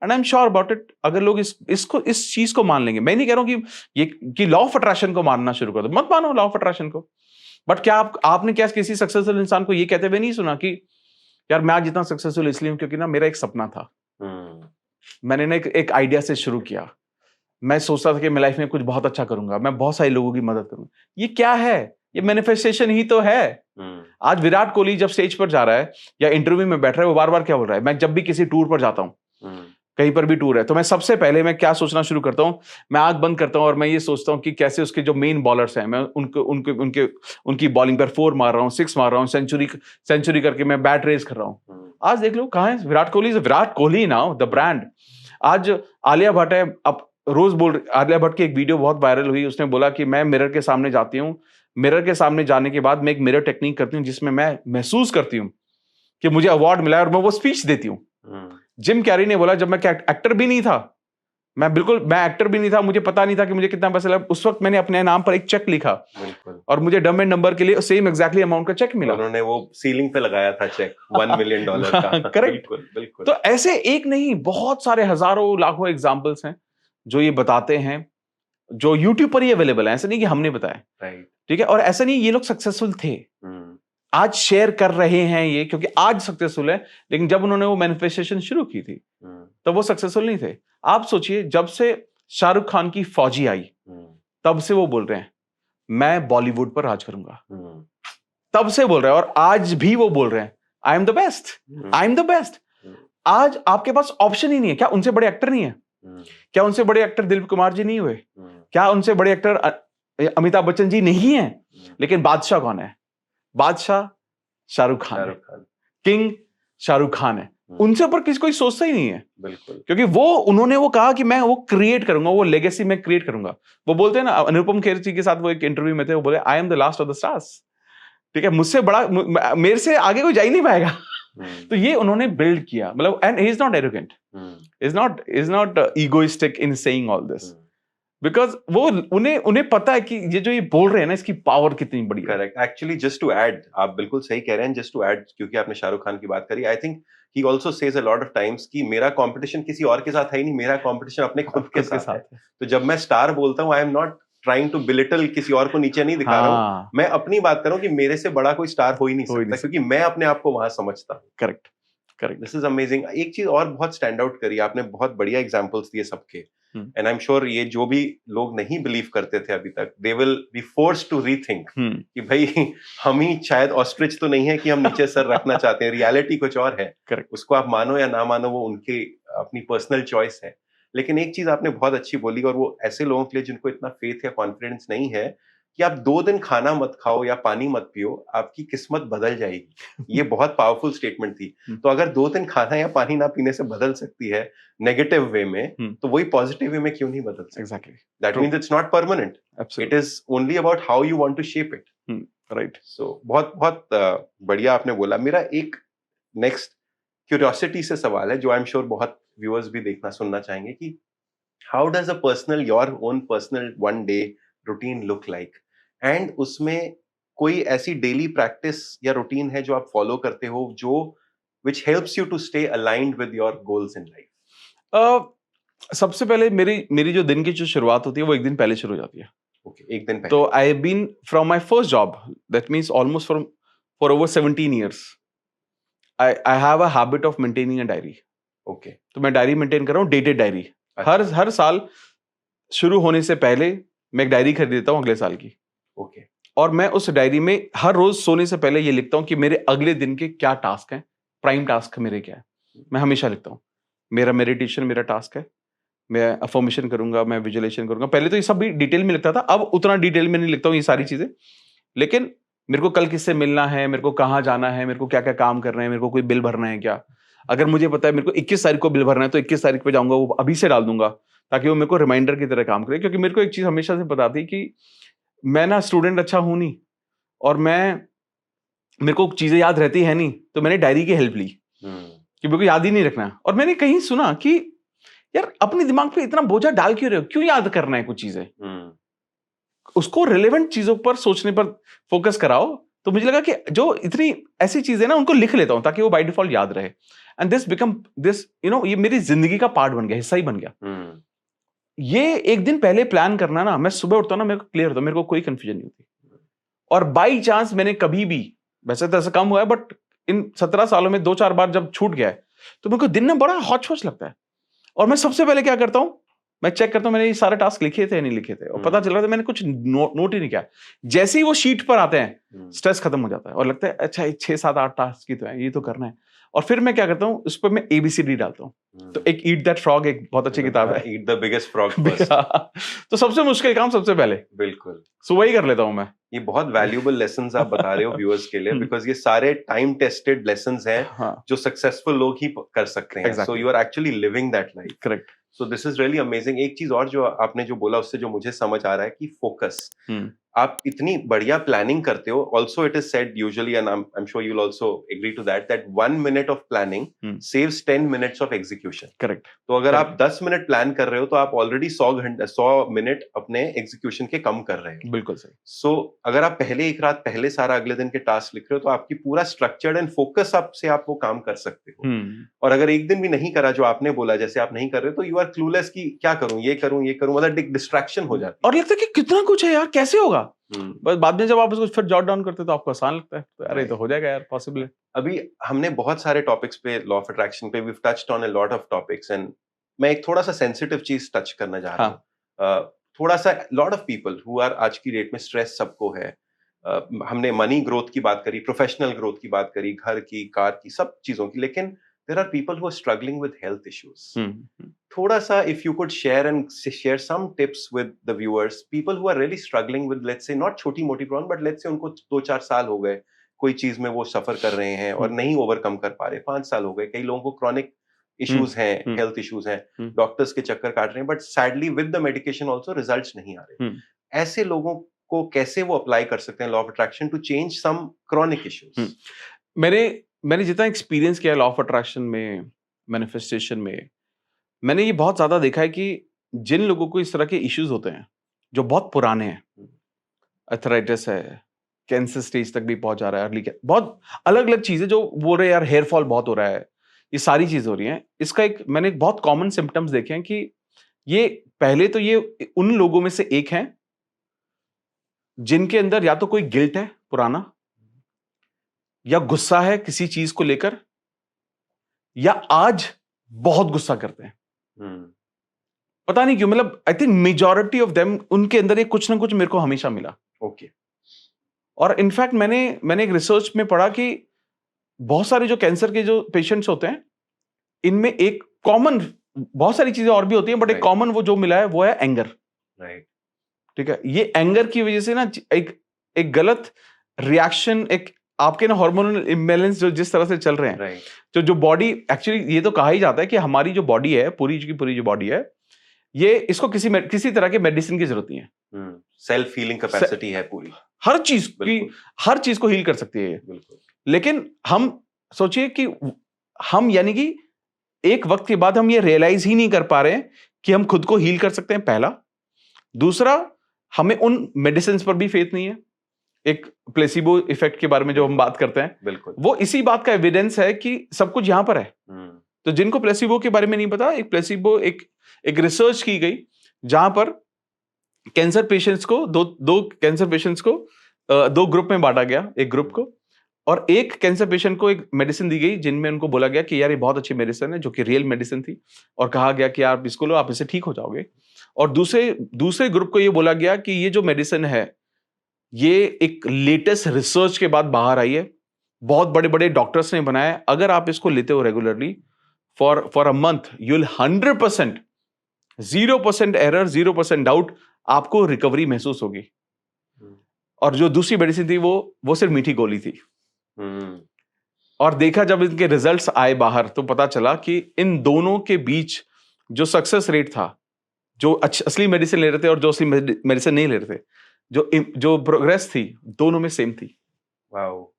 And I am sure about it, अगर लोग इस चीज को मान लेंगे। मैं नहीं कह रहा हूं कि लॉ ऑफ अट्रैक्शन को मानना शुरू कर दो, मत मानो लॉ ऑफ अट्रैक्शन को। बट क्या आपने क्या किसी सक्सेसफुल इंसान को ये कहते हुए नहीं सुना कि यार मैं आज इतना सक्सेसफुल इसलिए हूं क्योंकि ना मेरा एक सपना था, मैंने ना एक आइडिया से शुरू किया, मैं सोचता था कि मैं लाइफ में कुछ बहुत अच्छा करूंगा, मैं बहुत सारे लोगों की मदद करूंगा। ये क्या है? ये मैनिफेस्टेशन ही तो है। आज विराट कोहली जब स्टेज पर जा रहा है या इंटरव्यू में बैठ रहा है, वो बार बार क्या बोल रहा है? मैं जब भी किसी टूर पर जाता हूं कहीं पर भी टूर है, तो मैं सबसे पहले मैं क्या सोचना शुरू करता हूँ, मैं आंख बंद करता हूँ और मैं ये सोचता हूँ कि कैसे उसके जो मेन बॉलर्स हैं, मैं उनकी बॉलिंग पर 4 मार रहा हूँ, 6 मार रहा हूँ, सेंचुरी करके मैं बैट रेस कर रहा हूँ। आज देख लो कहाँ है Virat Kohli now the brand. आज आलिया भट्ट है, अब रोज आलिया भट्ट की एक वीडियो बहुत वायरल हुई, उसने बोला कि मैं मिरर के सामने जाती हूँ, मिरर के सामने जाने के बाद मैं एक मिरर टेक्निक करती हूँ जिसमें मैं महसूस करती हूँ कि मुझे अवार्ड मिला है और मैं वो स्पीच देती हूँ। जिम कैरी ने बोला, जब मैं एक्टर भी नहीं था, मैं एक्टर भी नहीं था, मुझे पता नहीं था कि मुझे कितना पैसा लगा, उस वक्त मैंने अपने नाम पर एक चेक लिखा और मुझे डम एंड नंबर के लिए सेम एग्जैक्टली अमाउंट का चेक मिला। उन्होंने वो सीलिंग पे लगाया था चेक $1 मिलियन का। करेक्ट, बिल्कुल। तो ऐसे एक नहीं बहुत सारे हजारों लाखों एग्जाम्पल्स हैं जो ये बताते हैं, जो यूट्यूब पर ही अवेलेबल है, ऐसा नहीं कि हमने बताया, राइट, ठीक है। और ऐसा नहीं ये लोग सक्सेसफुल थे, आज शेयर कर रहे हैं ये क्योंकि आज सक्सेसफुल है, लेकिन जब उन्होंने वो मैनिफेस्टेशन शुरू की थी तब वो सक्सेसफुल नहीं थे। आप सोचिए, जब से शाहरुख खान की फौजी आई तब से वो बोल रहे हैं मैं बॉलीवुड पर राज करूंगा, तब से बोल रहे हैं और आज भी वो बोल रहे हैं I am the best, I am the best. आज आपके पास ऑप्शन ही नहीं है। क्या उनसे बड़े एक्टर नहीं है? क्या उनसे बड़े एक्टर दिलीप कुमार जी नहीं हुए? क्या उनसे बड़े एक्टर अमिताभ बच्चन जी नहीं है? लेकिन बादशाह कौन है? बादशाह शाहरुख खान है, किंग शाहरुख खान है। उनसे ऊपर किसी कोई सोचता ही नहीं है, बिल्कुल, क्योंकि उन्होंने वो कहा कि मैं वो क्रिएट करूंगा, वो लेगेसी मैं क्रिएट करूंगा। वो बोलते हैं ना, अनुपम खेर जी के साथ वो एक इंटरव्यू में थे, वो बोले I am the last of the stars, ठीक है, मुझसे बड़ा, मेरे से आगे कोई जा ही नहीं पाएगा। तो ये उन्होंने बिल्ड किया, मतलब, and he is not arrogant, is not egoistic in saying all this, because वो उन्हें पता है कि ये जो ये बोल रहे हैं ना, इसकी पावर कितनी बड़ी है। Correct, actually just to add, आप बिल्कुल सही कह रहे हैं, जस्ट टू ऐड, क्योंकि आपने शाहरुख खान की बात करी, I think he also says a lot of times कि मेरा कंपटीशन किसी और के साथ है ही नहीं, मेरा कंपटीशन अपने खुद के साथ है। तो जब मैं स्टार बोलता हूँ, I am not trying to belittle, किसी और को नीचे नहीं दिखा रहा हूँ, मैं अपनी बात कर रहा हूँ कि मेरे से बड़ा कोई स्टार हो ही नहीं सकता, क्योंकि मैं अपने आप को वहां समझता हूँ। Correct, this is amazing. एक चीज और बहुत स्टैंड आउट करी आपने, बहुत बढ़िया एग्जांपल्स दिए सबके, एंड आई एम श्योर ये जो भी लोग नहीं बिलीव करते थे अभी तक, they will be forced to rethink कि भाई हम ही शायद ऑस्ट्रिच तो नहीं है कि हम नीचे सर रखना चाहते हैं, रियलिटी कुछ और है। Correct. उसको आप मानो या ना मानो, वो उनकी अपनी पर्सनल चॉइस है। लेकिन एक चीज आपने बहुत अच्छी बोली, और वो ऐसे लोगों के लिए जिनको इतना फेथ या कॉन्फिडेंस नहीं है कि आप 2 दिन खाना मत खाओ या पानी मत पियो, आपकी किस्मत बदल जाएगी। ये बहुत पावरफुल स्टेटमेंट थी। तो अगर 2 दिन खाना या पानी ना पीने से बदल सकती है नेगेटिव वे में, तो वही पॉजिटिव वे में क्यों नहीं बदल सकती? Exactly. That means it's not permanent. It is only about how you want to shape it. Right. So बहुत बढ़िया आपने बोला। मेरा एक नेक्स्ट क्यूरियोसिटी से सवाल है, जो आई एम श्योर बहुत व्यूअर्स भी देखना सुनना चाहेंगे, कि how does a personal, your own personal one day routine look like, and उसमें कोई ऐसी डेली प्रैक्टिस या रूटीन है जो आप फॉलो करते हो, जो which helps you to stay aligned with your goals in life? सबसे पहले मेरी जो दिन की जो शुरुआत होती है वो एक दिन पहले शुरू हो जाती है। ओके, एक दिन पहले। तो I have been from my first job, that means almost for over 17 years, I have a habit of maintaining a diary. Okay, तो मैं डायरी मेंटेन कर रहा हूँ, डेटेड डायरी। हर साल शुरू होने से पहले मैं एक डायरी खरीद लेता हूँ अगले साल की। ओके, और मैं उस डायरी में हर रोज सोने से पहले ये लिखता हूँ कि मेरे अगले दिन के क्या टास्क हैं, प्राइम टास्क मेरे क्या है। मैं हमेशा लिखता हूँ, मेरा मेडिटेशन मेरा टास्क है, मैं अफर्मेशन करूंगा, मैं विजुअलाइजेशन करूंगा। पहले तो ये सब भी डिटेल में लिखता था, अब उतना डिटेल में नहीं लिखता हूँ ये सारी चीजें। लेकिन मेरे को कल किससे मिलना है, मेरे को कहाँ जाना है, मेरे को क्या क्या काम करना है, मेरे को कोई बिल भरना है क्या, अगर मुझे पता है मेरे को 21 तारीख को बिल भरना है तो 21 तारीख पे जाऊंगा, वो अभी से डाल दूंगा ताकि वो मेरे को रिमाइंडर की तरह काम करे। क्योंकि मेरे को एक चीज हमेशा से पता थी कि मैं ना स्टूडेंट अच्छा हूं नहीं, और मेरे को चीजें याद रहती है नहीं, तो मैंने डायरी की हेल्प ली कि मेरे को याद ही नहीं रखना। और मैंने कहीं सुना कि यार अपने दिमाग पे इतना बोझा डाल क्यों रहे हो, क्यों याद करना है कुछ चीजें, उसको रिलेवेंट चीजों पर सोचने पर फोकस कराओ। तो मुझे लगा कि जो इतनी ऐसी चीजें ना उनको लिख लेता हूं ताकि वो बाय डिफॉल्ट याद रहे, एंड दिस ये मेरी जिंदगी का पार्ट बन गया, हिस्सा ही बन गया। ये एक दिन पहले प्लान करना ना, मैं सुबह उठता हूं ना, मेरे को क्लियर होता है, मेरे को कोई कंफ्यूजन नहीं होती। और बाई चांस मैंने कभी भी, वैसे तो ऐसा कम हुआ है, बट इन 17 सालों में 2-4 बार जब छूट गया है तो मेरे को दिन में बड़ा हौच हौच लगता है। और मैं सबसे पहले क्या करता हूं, मैं चेक करता हूं मैंने ये सारे टास्क लिखे थे या नहीं लिखे थे, और पता चल रहा था मैंने कुछ नोट ही नहीं किया। जैसे ही वो शीट पर आते हैं स्ट्रेस खत्म हो जाता है और लगता है अच्छा 6-7-8 टास्क की तो है, ये तो करना है। और फिर मैं क्या करता हूँ, उस पर मैं ABCD डालता हूँ। तो एक ईट दैट फ्रॉग एक बहुत अच्छी किताब है। Eat the biggest frog first. तो सबसे मुश्किल काम सबसे पहले, बिल्कुल, सो वही कर लेता हूँ मैं। ये बहुत वैल्यूएबल लेसन्स आप बता रहे हो व्यूअर्स के लिए, बिकॉज ये सारे टाइम टेस्टेड लेसन्स हैं हाँ, जो सक्सेसफुल लोग ही कर सकते हैं। So Exactly. You are actually living that life. Correct. So this is really amazing. एक चीज और जो आपने जो बोला उससे जो मुझे समझ आ रहा है कि फोकस, आप इतनी बढ़िया प्लानिंग करते हो। Also it is said usually, and I am sure you will also agree to that, that 1 minute of planning saves 10 minutes of execution. Correct. तो अगर आप 10 मिनट प्लान कर रहे हो तो आप ऑलरेडी 100 मिनट अपने एग्जीक्यूशन के कम कर रहे हो। बिल्कुल सही। सो अगर आप पहले एक रात पहले सारा अगले दिन के टास्क लिख रहे हो तो आपकी पूरा स्ट्रक्चर्ड एंड फोकस अप से आप वो काम कर सकते हो। और अगर एक दिन भी नहीं करा जो आपने बोला, जैसे आप नहीं कर रहे हो, तो यू आर क्लूलेस कि क्या करूं, ये करूं, ये करूं, मतलब डिस्ट्रैक्शन हो जाती है और लगता है कि कितना कुछ है यार, कैसे होगा। बस बाद में जब आप उसको फिर जॉट डाउन करते हो तो आपको आसान लगता है, तो यार ये तो हो जाएगा यार, पॉसिबल है। अभी हमने बहुत सारे टॉपिक्स पे, लॉ ऑफ अट्रैक्शन पे, we touched on a lot of topics, and मैं एक थोड़ा सा सेंसिटिव चीज टच करना चाह रहा हूँ। थोड़ा सा, lot of people who are, आज की डेट में स्ट्रेस सबको है। हमने मनी ग्रोथ की बात करी, प्रोफेशनल ग्रोथ की बात करी, घर की, कार की, सब चीजों की, लेकिन there are people who are struggling with health issues. थोड़ा सा if you could share some tips with the viewers, people who are really struggling with, let's say not छोटी मोटी प्रॉब्लम, बट लेट्स से उनको 2-4 साल हो गए कोई चीज में वो सफर कर रहे हैं और नहीं ओवरकम कर पा रहे, 5 साल हो गए, कई लोगों को क्रॉनिक इश्यूज हैं, हेल्थ इश्यूज हैं, डॉक्टर्स के चक्कर काट रहे हैं, but sadly with the medication also results नहीं आ रहे। ऐसे लोगों को कैसे वो अप्लाई कर सकते हैं law of attraction to change some chronic issues? मैंने जितना एक्सपीरियंस किया लॉ ऑफ अट्रैक्शन में, मैनिफेस्टेशन में, मैंने ये बहुत ज्यादा देखा है कि जिन लोगों को इस तरह के इश्यूज होते हैं जो बहुत पुराने हैं, अर्थराइटिस है, कैंसर स्टेज तक भी पहुंच जा रहा है, अर्ली, बहुत अलग अलग चीजें जो बोल रहे हैं यार हेयर फॉल बहुत हो रहा है, ये सारी चीज हो रही हैं। इसका एक मैंने एक बहुत कॉमन सिम्टम्स देखे हैं कि ये पहले तो ये उन लोगों में से एक हैं जिनके अंदर या तो कोई गिल्ट है पुराना, या गुस्सा है किसी चीज को लेकर, या आज बहुत गुस्सा करते हैं। पता नहीं क्यों, मतलब I think majority of them, उनके अंदर एक कुछ ना कुछ मेरे को हमेशा मिला। ओके। और इनफैक्ट मैंने एक रिसर्च में पढ़ा कि बहुत सारे जो कैंसर के जो पेशेंट्स होते हैं, इनमें एक कॉमन, बहुत सारी चीजें और भी होती हैं, बट एक कॉमन वो जो मिला है वो है एंगर। राइट। ठीक है, ये एंगर की वजह से ना एक गलत रिएक्शन, एक आपके ना हार्मोनल इम्बैलेंस जो जिस तरह से चल रहे हैं, तो जो बॉडी, एक्चुअली ये तो कहा ही जाता है कि हमारी जो बॉडी है, पूरी की पूरी जो बॉडी है, ये इसको किसी तरह के मेडिसिन की जरूरत नहीं है। सेल्फ हीलिंग कैपेसिटी है पूरी, हर चीज की, हर चीज को हील कर सकती है ये। बिल्कुल। लेकिन हम सोचिए कि हम, यानी कि एक वक्त के बाद हम ये रियलाइज ही नहीं कर पा रहे हैं कि हम खुद को हील कर सकते हैं, पहला। दूसरा, हमें उन मेडिसिन पर भी फेथ नहीं है। एक प्लेसिबो इफेक्ट के बारे में जो हम बात करते हैं, बिल्कुल, वो इसी बात का एविडेंस है कि सब कुछ यहां पर है। तो जिनको प्लेसिबो के बारे में नहीं पता, एक प्लेसिबो एक रिसर्च की गई जहां पर कैंसर पेशेंट्स को, दो कैंसर पेशेंट्स को दो ग्रुप में बांटा गया। एक ग्रुप को, और एक कैंसर पेशेंट को एक मेडिसिन दी गई जिनमें उनको बोला गया कि यार ये बहुत अच्छी मेडिसिन है, जो कि रियल मेडिसिन थी, और कहा गया कि आप इसको लो, आप इससे ठीक हो जाओगे। और दूसरे ग्रुप को ये बोला गया कि ये जो मेडिसिन है, ये एक लेटेस्ट रिसर्च के बाद बाहर आई है, बहुत बड़े बड़े डॉक्टर्स ने बनाया, अगर आप इसको लेते हो regularly for a month, you will 100%, 0% error, 0% doubt, आपको रिकवरी महसूस होगी। और जो दूसरी मेडिसिन थी वो सिर्फ मीठी गोली थी। और देखा जब इनके रिजल्ट्स आए बाहर, तो पता चला कि इन दोनों के बीच जो सक्सेस रेट था, जो असली मेडिसिन ले रहे थे और जो असली मेडिसिन नहीं ले रहे थे, जो प्रोग्रेस थी, दोनों में सेम थी। वाओ,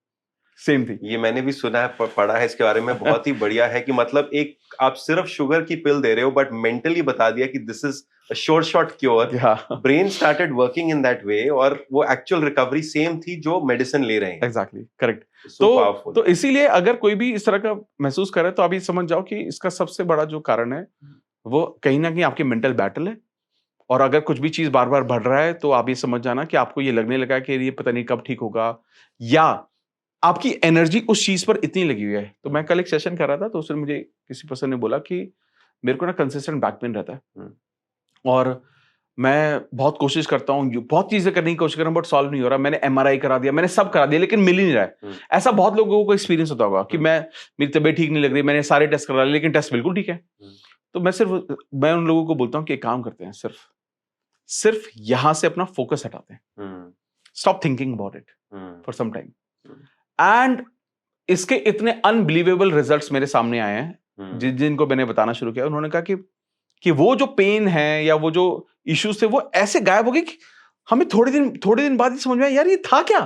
सेम थी। ये मैंने भी सुना है, पढ़ा है इसके बारे में। बहुत ही बढ़िया है कि मतलब एक आप सिर्फ शुगर की पिल दे रहे हो, बट मेंटली बता दिया कि this is a short cure. Brain started working in that way, और वो एक्चुअल रिकवरी सेम थी जो मेडिसिन ले रहे हैं। Exactly, correct. So तो इसीलिए अगर कोई भी इस तरह का महसूस करे, तो आप ये समझ जाओ कि इसका सबसे बड़ा जो कारण है, वो कहीं ना कहीं आपकी मेंटल बैटल है। और अगर कुछ भी चीज बार बार बढ़ रहा है, तो आप ये समझ जाना कि आपको ये लगने लगा कि ये पता नहीं कब ठीक होगा, या आपकी एनर्जी उस चीज पर इतनी लगी हुई है। तो मैं कल एक सेशन कर रहा था, तो उसने मुझे, किसी पर्सन ने बोला कि मेरे को ना कंसिस्टेंट बैक पेन रहता है, और मैं बहुत कोशिश करता हूँ, बहुत चीजें करने की कोशिश कर रहा हूँ, बट सॉल्व नहीं हो रहा। मैंने MRI करा दिया, मैंने सब करा दिया, लेकिन मिल ही नहीं रहा है। ऐसा बहुत लोगों को एक्सपीरियंस होता होगा कि मेरी तबीयत ठीक नहीं लग रही, मैंने सारे टेस्ट करा लिए, लेकिन टेस्ट बिल्कुल ठीक है। तो मैं उन लोगों को बोलता हूँ कि एक काम करते हैं, सिर्फ यहां से अपना फोकस हटाते हैं। Stop thinking about it for some time. And इसके इतने अनबिलीवेबल रिजल्ट्स मेरे सामने आए हैं, जिनको मैंने बताना शुरू किया। उन्होंने कहा कि वो जो पेन है या वो जो इश्यूज थे, वो ऐसे गायब हो गए कि हमें थोड़े दिन बाद ही समझ में आया, यार ये था क्या।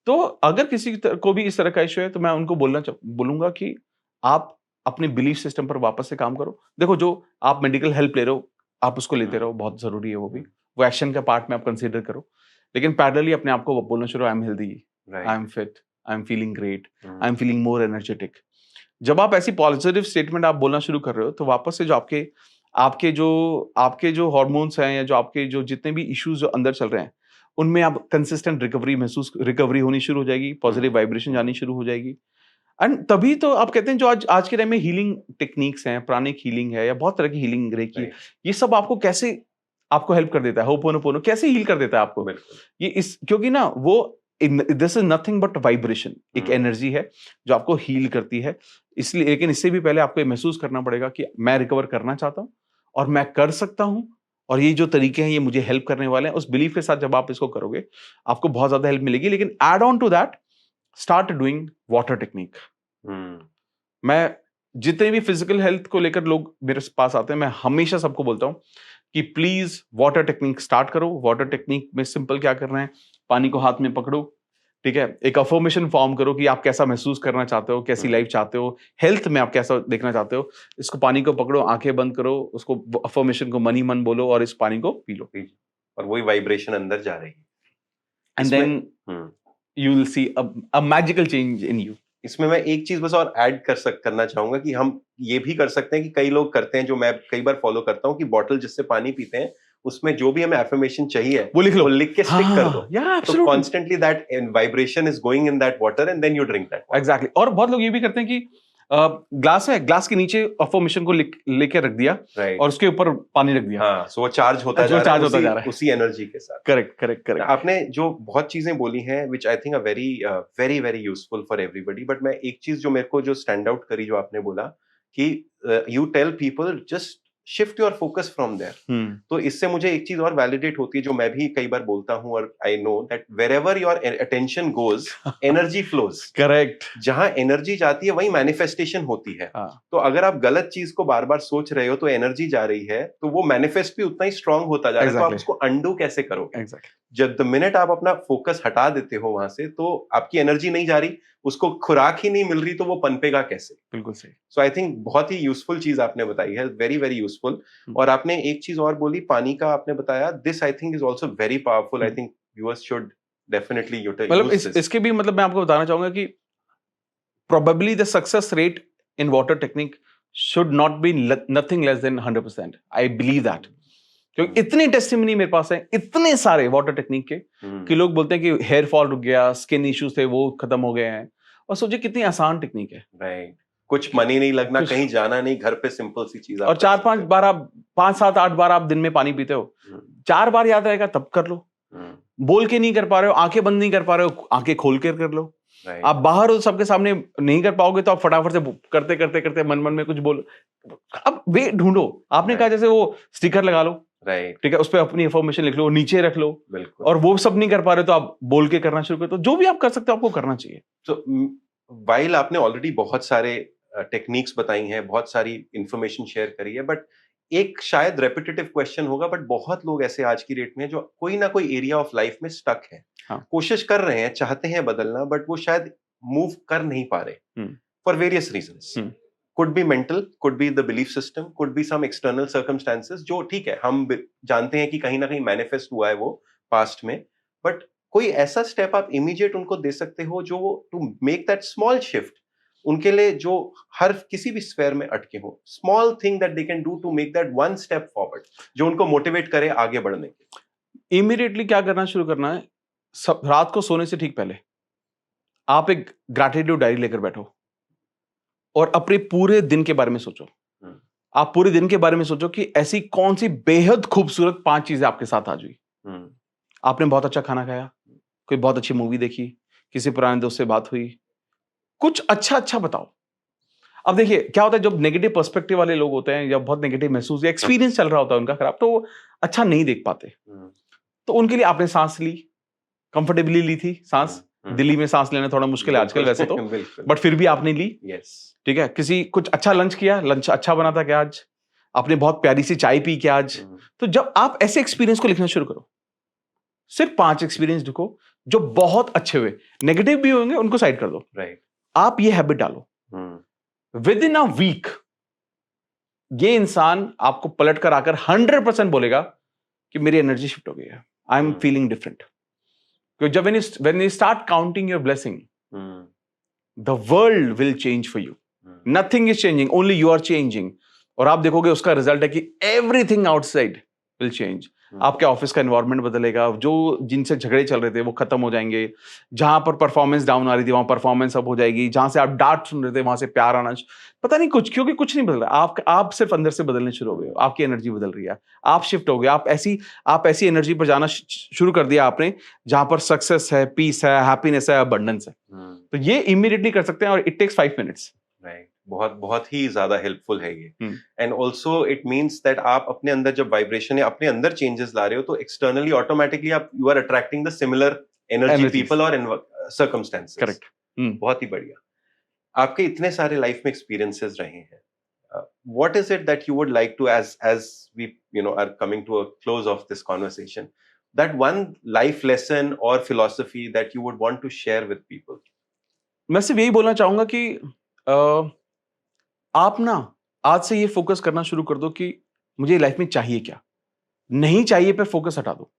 तो अगर किसी को भी इस तरह का इश्यू है, तो मैं उनको बोलूंगा कि आप अपने बिलीफ सिस्टम पर वापस से काम करो। देखो, जो आप मेडिकल हेल्प ले रहे हो, आप उसको लेते रहो, बहुत जरूरी है वो एक्शन का पार्ट में आप कंसीडर करो। लेकिन पैरेलली अपने आप को बोलना शुरू, I am healthy, I am fit, I am feeling great, I am feeling more energetic. जब आप ऐसी पॉजिटिव स्टेटमेंट आप बोलना शुरू कर रहे हो, तो वापस से जो आपके जो हार्मोन्स हैं, या जो आपके जो जितने भी इश्यूज जो अंदर चल रहे हैं, उनमें आप कंसिस्टेंट रिकवरी होनी शुरू हो जाएगी, पॉजिटिव वाइब्रेशन जानी शुरू हो जाएगी। एंड तभी तो आप कहते हैं, जो आज के टाइम में हीलिंग टेक्निक्स हैं, प्राणिक हीलिंग है, या बहुत तरह की हीलिंग रेकी है, ये सब आपको हेल्प कर देता है। होपोनोपोनो कैसे हील कर देता है आपको, ये क्योंकि ना वो this is nothing but vibration, एक एनर्जी है जो आपको हील करती है। इसलिए, लेकिन इससे भी पहले आपको ये महसूस करना पड़ेगा कि मैं रिकवर करना चाहता हूं और मैं कर सकता हूं, और ये जो तरीके हैं ये मुझे हेल्प करने वाले हैं। उस बिलीफ के साथ जब आप इसको करोगे, आपको बहुत ज्यादा हेल्प मिलेगी। लेकिन add on to that, start doing water technique. मैं जितने भी फिजिकल हेल्थ को लेकर लोग मेरे पास आते हैं, मैं हमेशा सबको बोलता हूं कि प्लीज वाटर टेक्निक स्टार्ट करो। वाटर टेक्निक में सिंपल क्या करना है, पानी को हाथ में पकड़ो, ठीक है, एक अफर्मेशन फॉर्म करो कि आप कैसा महसूस करना चाहते हो, कैसी लाइफ चाहते हो, हेल्थ में आप कैसा देखना चाहते हो। इसको पानी को पकड़ो, आंखें बंद करो, उसको अफर्मेशन को मन ही मन बोलो, और इस पानी को पी लो, और वही वाइब्रेशन अंदर जा रही है। And then you will see a magical change in you. इसमें मैं एक चीज बस और ऐड करना चाहूंगा कि हम ये भी कर सकते हैं कि कई लोग करते हैं, जो मैं कई बार फॉलो करता हूँ, कि बॉटल जिससे पानी पीते हैं, उसमें जो भी हमें एफर्मेशन चाहिए वो लिख लो, वो लिख के स्टिक कर दो। तो constantly that vibration is going in that water and then you drink that. Exactly. और बहुत लोग ये भी करते हैं कि ग्लास के नीचे अफर्मेशन को लेके रख दिया, और उसके ऊपर पानी रख दिया। हाँ, सो वो चार्ज होता जा रहा है उसी एनर्जी के साथ। करेक्ट। आपने जो बहुत चीजें बोली हैं, which I think are very very useful for everybody, but मैं एक चीज जो मेरे को जो स्टैंड आउट करी, जो आपने बोला कि you tell people just shift your focus from there. तो इससे मुझे एक चीज और वैलिडेट होती है, जो मैं भी कई बार बोलता हूं, और I know that wherever your attention goes, energy flows. Correct. जहां एनर्जी जाती है वहीं मैनिफेस्टेशन होती है। तो अगर आप गलत चीज को बार बार सोच रहे हो, तो एनर्जी जा रही है, तो वो मैनिफेस्ट भी उतना ही स्ट्रांग होता जा रहा है। तो आप उसको अंडू कैसे करोगे? जब द मिनट आप अपना फोकस हटा देते हो वहां से, तो आपकी एनर्जी नहीं जा रही, उसको खुराक ही नहीं मिल रही, तो वो पनपेगा कैसे? बिल्कुल सही। सो आई थिंक बहुत ही यूजफुल चीज आपने बताई है, वेरी वेरी यूजफुल। और आपने एक चीज और बोली, पानी का आपने बताया, this I think is also very powerful. I think viewers should definitely utilise. मतलब इसके भी मतलब मैं आपको बताना चाहूंगा कि probably the success rate in water technique should not be nothing less than 100%. I believe that. क्योंकि इतने टेस्टिमनी मेरे पास हैं, इतने सारे वाटर टेक्निक के, कि लोग बोलते हैं कि हेयर फॉल रुक गया, स्किन इश्यूज थे वो खत्म हो गए हैं। और सोचिए कितनी आसान टेक्निक है। राइट, कुछ मनी नहीं लगना, कहीं जाना नहीं, घर पे सिंपल सी चीज। और 4-5 बार आप 5-7-8 बार आप दिन में पानी पीते हो, 4 बार याद रहेगा तब कर लो। बोल के नहीं कर पा रहे हो, आंखें बंद नहीं कर पा रहे हो, आंखें खोल कर लो। आप बाहर हो, सबके सामने नहीं कर पाओगे, तो आप फटाफट से करते मन में कुछ बोलो। अब वे ढूंढो। आपने कहा जैसे वो स्टिकर लगा लो, राइट, ठीक है, उस पर अपनी इंफॉर्मेशन लिख लो, नीचे रख लो। बिल्कुल। और वो सब नहीं कर पा रहे तो आप बोल के करना शुरू करो। तो जो भी आप कर सकते हो आपको करना चाहिए। तो वाइल आपने ऑलरेडी बहुत सारे टेक्निक्स बताई हैं, बहुत सारी इंफॉर्मेशन शेयर करी है, बट एक शायद रेपिटेटिव क्वेश्चन होगा, बट बहुत लोग ऐसे आज की डेट में जो कोई ना कोई एरिया ऑफ लाइफ में स्टक है। हाँ। कोशिश कर रहे हैं, चाहते हैं बदलना, बट वो शायद मूव कर नहीं पा रहे for various reasons. Could be mental, could be the belief system, could be some external circumstances, जो ठीक है हम जानते हैं कि कहीं ना कहीं मैनिफेस्ट हुआ है वो पास्ट में, बट कोई ऐसा स्टेप आप इमीडिएट उनको दे सकते हो जो to make that small shift उनके लिए, जो हर किसी भी स्फेयर में अटके हो, small thing that they can do to make that one step forward, जो उनको मोटिवेट करे आगे बढ़ने के। इमीडिएटली क्या करना शुरू करना है, रात को सोने से ठीक पहले आप एक ग्रैटिट्यूड डायरी लेकर बैठो और अपने पूरे दिन के बारे में सोचो आप पूरे दिन के बारे में सोचो कि ऐसी कौन सी बेहद खूबसूरत 5 चीजें आपके साथ आज हुई। आपने बहुत अच्छा खाना खाया, कोई बहुत अच्छी मूवी देखी, किसी पुराने दोस्त से बात हुई, कुछ अच्छा बताओ। अब देखिए क्या होता है, जब नेगेटिव पर्सपेक्टिव वाले लोग होते हैं या बहुत नेगेटिव महसूस या एक्सपीरियंस चल रहा होता है उनका खराब, तो वो अच्छा नहीं देख पाते। तो उनके लिए आपने सांस ली, कंफर्टेबली ली थी सांस। दिल्ली में सांस लेना थोड़ा मुश्किल है आजकल वैसे तो, बट फिर भी आपने ली। ठीक है, किसी कुछ अच्छा लंच किया, लंच अच्छा बना था क्या आज, आपने बहुत प्यारी सी चाय पी क्या आज। तो जब आप ऐसे एक्सपीरियंस को लिखना शुरू करो, सिर्फ 5 एक्सपीरियंस लिखो जो बहुत अच्छे हुए, नेगेटिव भी होंगे उनको साइड कर दो। आप ये हैबिट डालो, विद इन अ वीक ये इंसान आपको पलट कर आकर 100% बोलेगा कि मेरी एनर्जी शिफ्ट हो गई है, आई एम फीलिंग डिफरेंट। क्योंकि जब when you start counting your blessing, the world will change for you. Nothing is changing, only you are changing. और आप देखोगे उसका रिजल्ट है कि everything outside will change. आपके ऑफिस का एनवायरनमेंट बदलेगा, जो जिनसे झगड़े चल रहे थे वो खत्म हो जाएंगे, जहां पर परफॉर्मेंस डाउन आ रही थी वहां परफॉर्मेंस अप हो जाएगी, जहां से आप डांट सुन रहे थे वहां से प्यार आना, पता नहीं कुछ, क्योंकि कुछ नहीं बदल रहा। आप सिर्फ अंदर से बदलने शुरू हो गए, आपकी एनर्जी बदल रही है, आप शिफ्ट हो गए, आप ऐसी एनर्जी पर जाना शुरू कर दिया आपने जहां पर सक्सेस है, पीस है, हैप्पीनेस है, अबंडेंस है। तो ये इमीडिएटली कर सकते हैं और इट टेक्स 5 मिनट्स। बहुत ही ज्यादा हेल्पफुल है ये। And also it means that आप अपने अंदर जब वाइब्रेशन या अपने अंदर चेंजेस ला रहे हो तो एक्सटर्नली ऑटोमेटिकली आप you are attracting the similar energy people और सर्कमस्टेंसेस। करेक्ट। बहुत ही बढ़िया। आपके इतने सारे लाइफ में एक्सपीरियंसेस रहे हैं, what is it that you would like to as we are coming to a close of this conversation, that one life lesson और philosophy that you would want to share with people? मैं सिर्फ यही बोलना चाहूंगा कि आप ना आज से ये फोकस करना शुरू कर दो कि मुझे लाइफ में चाहिए क्या, नहीं चाहिए पे फोकस हटा दो।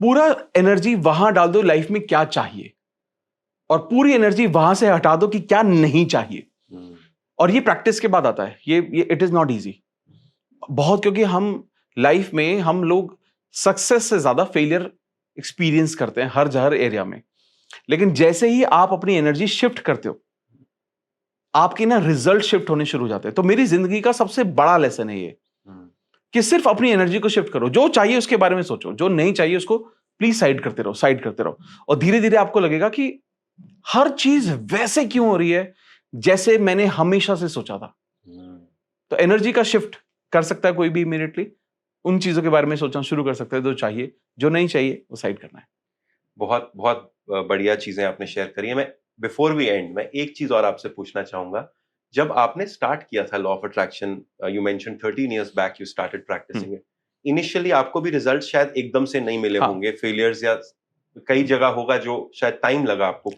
पूरा एनर्जी वहां डाल दो लाइफ में क्या चाहिए, और पूरी एनर्जी वहां से हटा दो कि क्या नहीं चाहिए। और ये प्रैक्टिस के बाद आता है, ये इट इज नॉट इजी बहुत, क्योंकि हम लाइफ में हम लोग सक्सेस से ज्यादा फेलियर एक्सपीरियंस करते हैं हर एरिया में। लेकिन जैसे ही आप अपनी एनर्जी शिफ्ट करते हो, आपके ना रिजल्ट शिफ्ट होने शुरू हो जाते हैं। तो मेरी जिंदगी का सबसे बड़ा लेसन है ये कि सिर्फ अपनी एनर्जी को शिफ्ट करो, जो चाहिए उसके बारे में सोचो, जो नहीं चाहिए उसको प्लीज साइड करते रहो। और धीरे धीरे आपको लगेगा कि हर चीज वैसे क्यों हो रही है जैसे मैंने हमेशा से सोचा था। तो एनर्जी का शिफ्ट कर सकता है कोई भी इमीडिएटली, उन चीजों के बारे में सोचना शुरू कर सकता है, जो चाहिए, जो नहीं चाहिए वो साइड करना है। बहुत बहुत बढ़िया चीजें आपने शेयर करी है। मैं बिफोर वी एंड मैं एक चीज और आपसे पूछना चाहूंगा, जब आपने स्टार्ट किया था law of attraction, you mentioned 13 years back you started practising it, initially आपको भी रिजल्ट शायद एकदम से नहीं मिले होंगे, फेलियर्स या कई जगह होगा जो शायद टाइम लगा आपको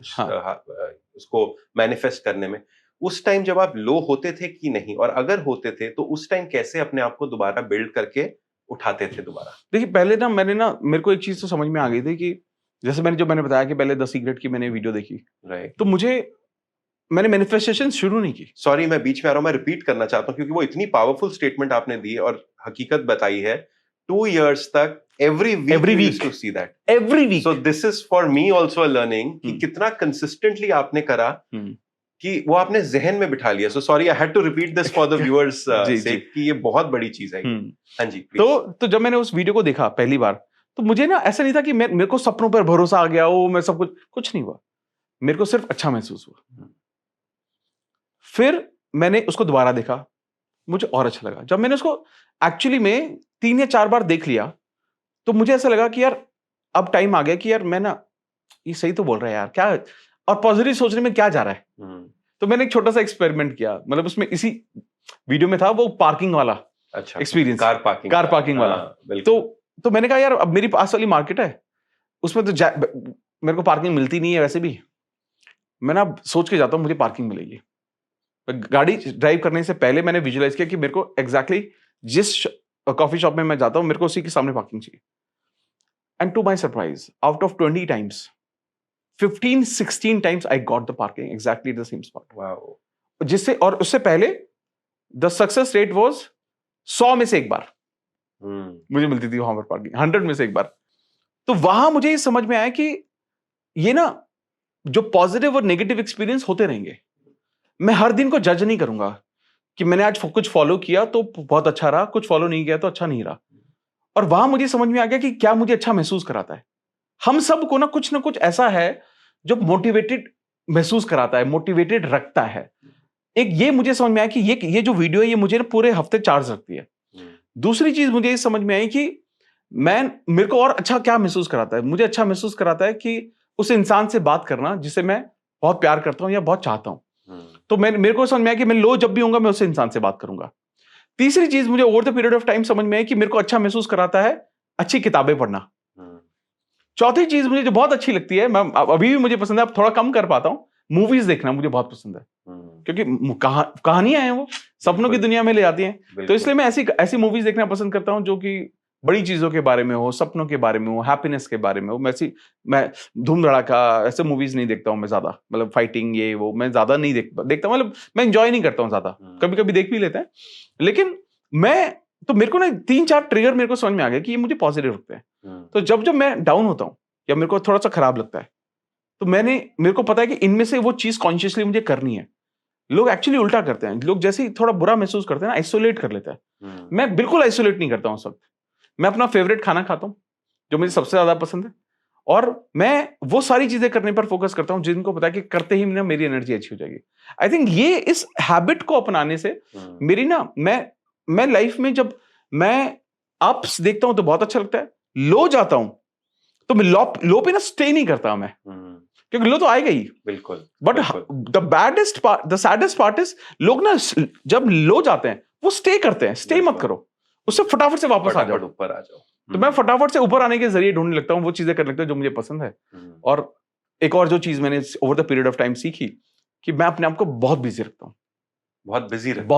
उसको मैनिफेस्ट करने में। उस टाइम जब आप लो होते थे कि नहीं, और अगर होते थे तो उस टाइम कैसे अपने आप को दोबारा बिल्ड करके उठाते थे दोबारा? देखिए पहले ना मेरे को एक चीज तो समझ में आ गई थी कि जैसे मैंने बताया कि पहले द सीक्रेट की मैंने वीडियो देखी, तो मैंने मैनिफेस्टेशन शुरू नहीं की। सॉरी मैं बीच में आ रहा हूं, मैं रिपीट करना चाहता हूं क्योंकि वो इतनी पावरफुल स्टेटमेंट आपने दी और हकीकत बताई है। 2 years तक every week to see that every week, so this is for me also a learning कि कितना consistently आपने करा कि वो आपने जहन में बिठा लिया। So sorry I had to repeat this for the viewers sake कि ये बहुत बड़ी चीज है। हाँ जी please। तो जब मैंने उस वीडियो को देखा पहली बार, तो मुझे ना ऐसा नहीं था कि मेरे को सपनों पर भरोसा आ गया, मैं सब कुछ नहीं हुआ, मेरे को सिर्फ अच्छा महसूस हुआ। फिर मैंने उसको दोबारा देखा, मुझे और अच्छा लगा। जब मैंने उसको एक्चुअली में 3 या 4 बार देख लिया, तो मुझे ऐसा लगा कि यार अब टाइम आ गया कि यार मैं ना ये सही तो बोल रहा है यार, क्या और पॉजिटिव सोचने में क्या जा रहा है। तो मैंने एक छोटा सा एक्सपेरिमेंट किया, मतलब उसमें इसी वीडियो में था वो पार्किंग वाला एक्सपीरियंस, कार पार्किंग वाला। तो मैंने कहा यार अब मेरी पास वाली मार्केट है, उसमें तो मेरे को पार्किंग मिलती नहीं है वैसे भी, मैं ना सोच के जाता हूं मुझे पार्किंग मिलेगी। गाड़ी ड्राइव करने से पहले मैंने विजुअलाइज किया कि मेरे को एग्जैक्टली जिस कॉफी शॉप में मैं जाता हूं मेरे को उसी के सामने पार्किंग चाहिए। And to my surprise, out of 20 times 15-16 times I got the parking exactly the same spot. Wow. जिससे, और उससे पहले द सक्सेस रेट वाज 100 में से एक बार मुझे मिलती थी वहां पर पार्किंग, 100 में से एक बार। तो वहां मुझे ये समझ में आया कि ये ना जो पॉजिटिव और नेगेटिव एक्सपीरियंस होते रहेंगे, मैं हर दिन को जज नहीं करूंगा कि मैंने आज कुछ फॉलो किया तो बहुत अच्छा रहा, कुछ फॉलो नहीं किया तो अच्छा नहीं रहा। और वहां मुझे समझ में आ गया कि क्या मुझे अच्छा महसूस कराता है। हम सबको ना कुछ ऐसा है जो मोटिवेटेड महसूस कराता है, मोटिवेटेड रखता है। एक ये मुझे समझ में आया कि ये जो वीडियो है ये मुझे ना पूरे हफ्ते चार्ज रखती है। दूसरी चीज मुझे ये समझ में आई कि मेरे को और अच्छा क्या महसूस कराता है। मुझे अच्छा महसूस कराता है कि उस इंसान से बात करना जिसे मैं बहुत प्यार करता हूं या बहुत चाहता हूं। तो मेरे को समझ में आया कि मैं लो जब भी होऊंगा मैं उस इंसान से बात करूंगा। तीसरी चीज मुझे over the period of time समझ में आई कि मेरे को अच्छा महसूस कराता है अच्छी किताबें पढ़ना। चौथी चीज मुझे जो बहुत अच्छी लगती है, मैं अभी भी मुझे पसंद है, अब थोड़ा कम कर पाता हूं, मूवीज देखना मुझे बहुत पसंद है। क्योंकि कहानियां हैं, वो सपनों की दुनिया में ले जाती हैं। तो इसलिए मैं ऐसी मूवीज देखना पसंद करता हूं जो कि बड़ी चीजों के बारे में हो, सपनों के बारे में हो, हैप्पीनेस के बारे में हो। मैं धूम धड़ाका ऐसे मूवीज नहीं देखता हूं मैं ज्यादा, मतलब फाइटिंग ये वो मैं ज्यादा नहीं देखता, मतलब मैं एंजॉय नहीं करता हूं ज्यादा। कभी कभी देख भी लेते हैं, लेकिन मेरे को ना 3-4 ट्रिगर मेरे को समझ में आ गया कि ये मुझे पॉजिटिव रखते हैं। तो जब मैं डाउन होता हूं या मेरे को थोड़ा सा खराब लगता है, तो मेरे को पता है कि इनमें से वो चीज कॉन्शियसली मुझे करनी है। लोग एक्चुअली उल्टा करते हैं, लोग जैसे ही थोड़ा बुरा महसूस करते हैं ना, आइसोलेट कर लेते हैं। मैं बिल्कुल आइसोलेट नहीं करता हूं उस वक्त। मैं अपना फेवरेट खाना खाता हूं जो मुझे सबसे ज्यादा पसंद है, और मैं वो सारी चीजें करने पर फोकस करता हूं जिनको पता है कि करते ही ना मेरी एनर्जी अच्छी हो जाएगी। आई थिंक ये इस हैबिट को अपनाने से मेरी ना मैं लाइफ में जब मैं अप्स देखता हूं तो बहुत अच्छा लगता है, लो जाता हूं तो मैं लो पे ना स्टे नहीं करता मैं, क्योंकि लो तो आएगा ही। बिल्कुल। But the saddest part is लोग ना जब लो जाते हैं वो स्टे करते हैं। स्टे मत करो, उससे फटाफट से वापस आ जाओ, ऊपर आ जाओ। तो मैं फटाफट से ऊपर आने के जरिए ढूंढने लगता हूँ, वो चीजें करने लगता हूँ जो मुझे पसंद है। और एक और जो चीज मैंने over the period of time सीखी कि मैं अपने आप को बहुत बिजी रखता हूँ। बहुत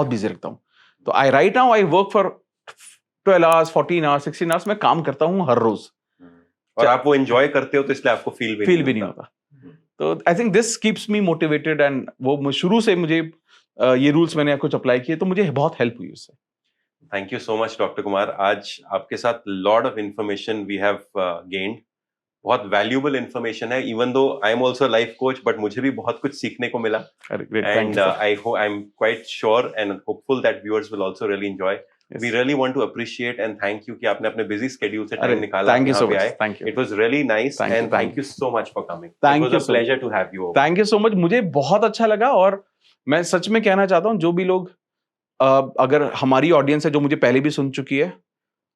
बिजी रखता हूँ। तो I right now I work for 12 hours, 14 hours, 16 hours मैं काम करता हूँ हर रोज, और आप वो एंजॉय करते हो तो इसलिए आपको फील भी नहीं होता। तो I think this keeps me motivated, and वो शुरू से मुझे ये रूल्स मैंने कुछ अप्लाई किए तो मुझे बहुत हेल्प हुई उससे। Thank you so much doctor Kumar. आज आपके साथ lot of information we have gained, बहुत वैल्यूएबल इंफॉर्मेशन है। Even though I am also life coach, but मुझे भी बहुत कुछ सीखने को मिला। And I am quite sure and hopeful that viewers will also really enjoy. We really want to appreciate and thank you कि आपने अपने busy schedule से time निकाला। Thank you so much. Thank you. It was really nice and thank you so much for coming. Thank you. It was a pleasure to have you over. Thank you so much. मुझे बहुत अच्छा लगा, और मैं सच में कहना चाहता हूँ जो भी लोग अगर हमारी ऑडियंस है जो मुझे पहले भी सुन चुकी है,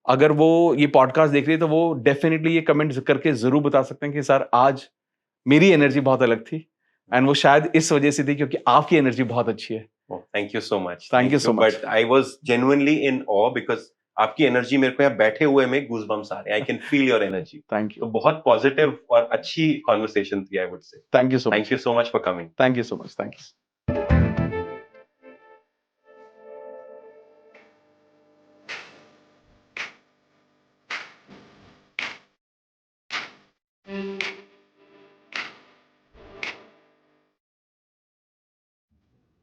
अगर वो ये पॉडकास्ट देख रही है तो वो डेफिनेटली ये कमेंट करके जरूर बता सकते हैं कि सर आज मेरी एनर्जी बहुत अलग थी, एंड वो शायद इस वजह से थी क्योंकि आपकी एनर्जी बहुत अच्छी है। Thank you so much. Thank you so much. But I was genuinely in awe because आपकी एनर्जी मेरे को यहाँ बैठे हुए में गूज़बम्स आ रहे हैं। I can feel your energy. Thank you. तो बहुत पॉजिटिव और अच्छी कॉन्वर्सेशन थी, I would say. Thank you so much. Thank you so much for coming. Thank you so much. Thank you.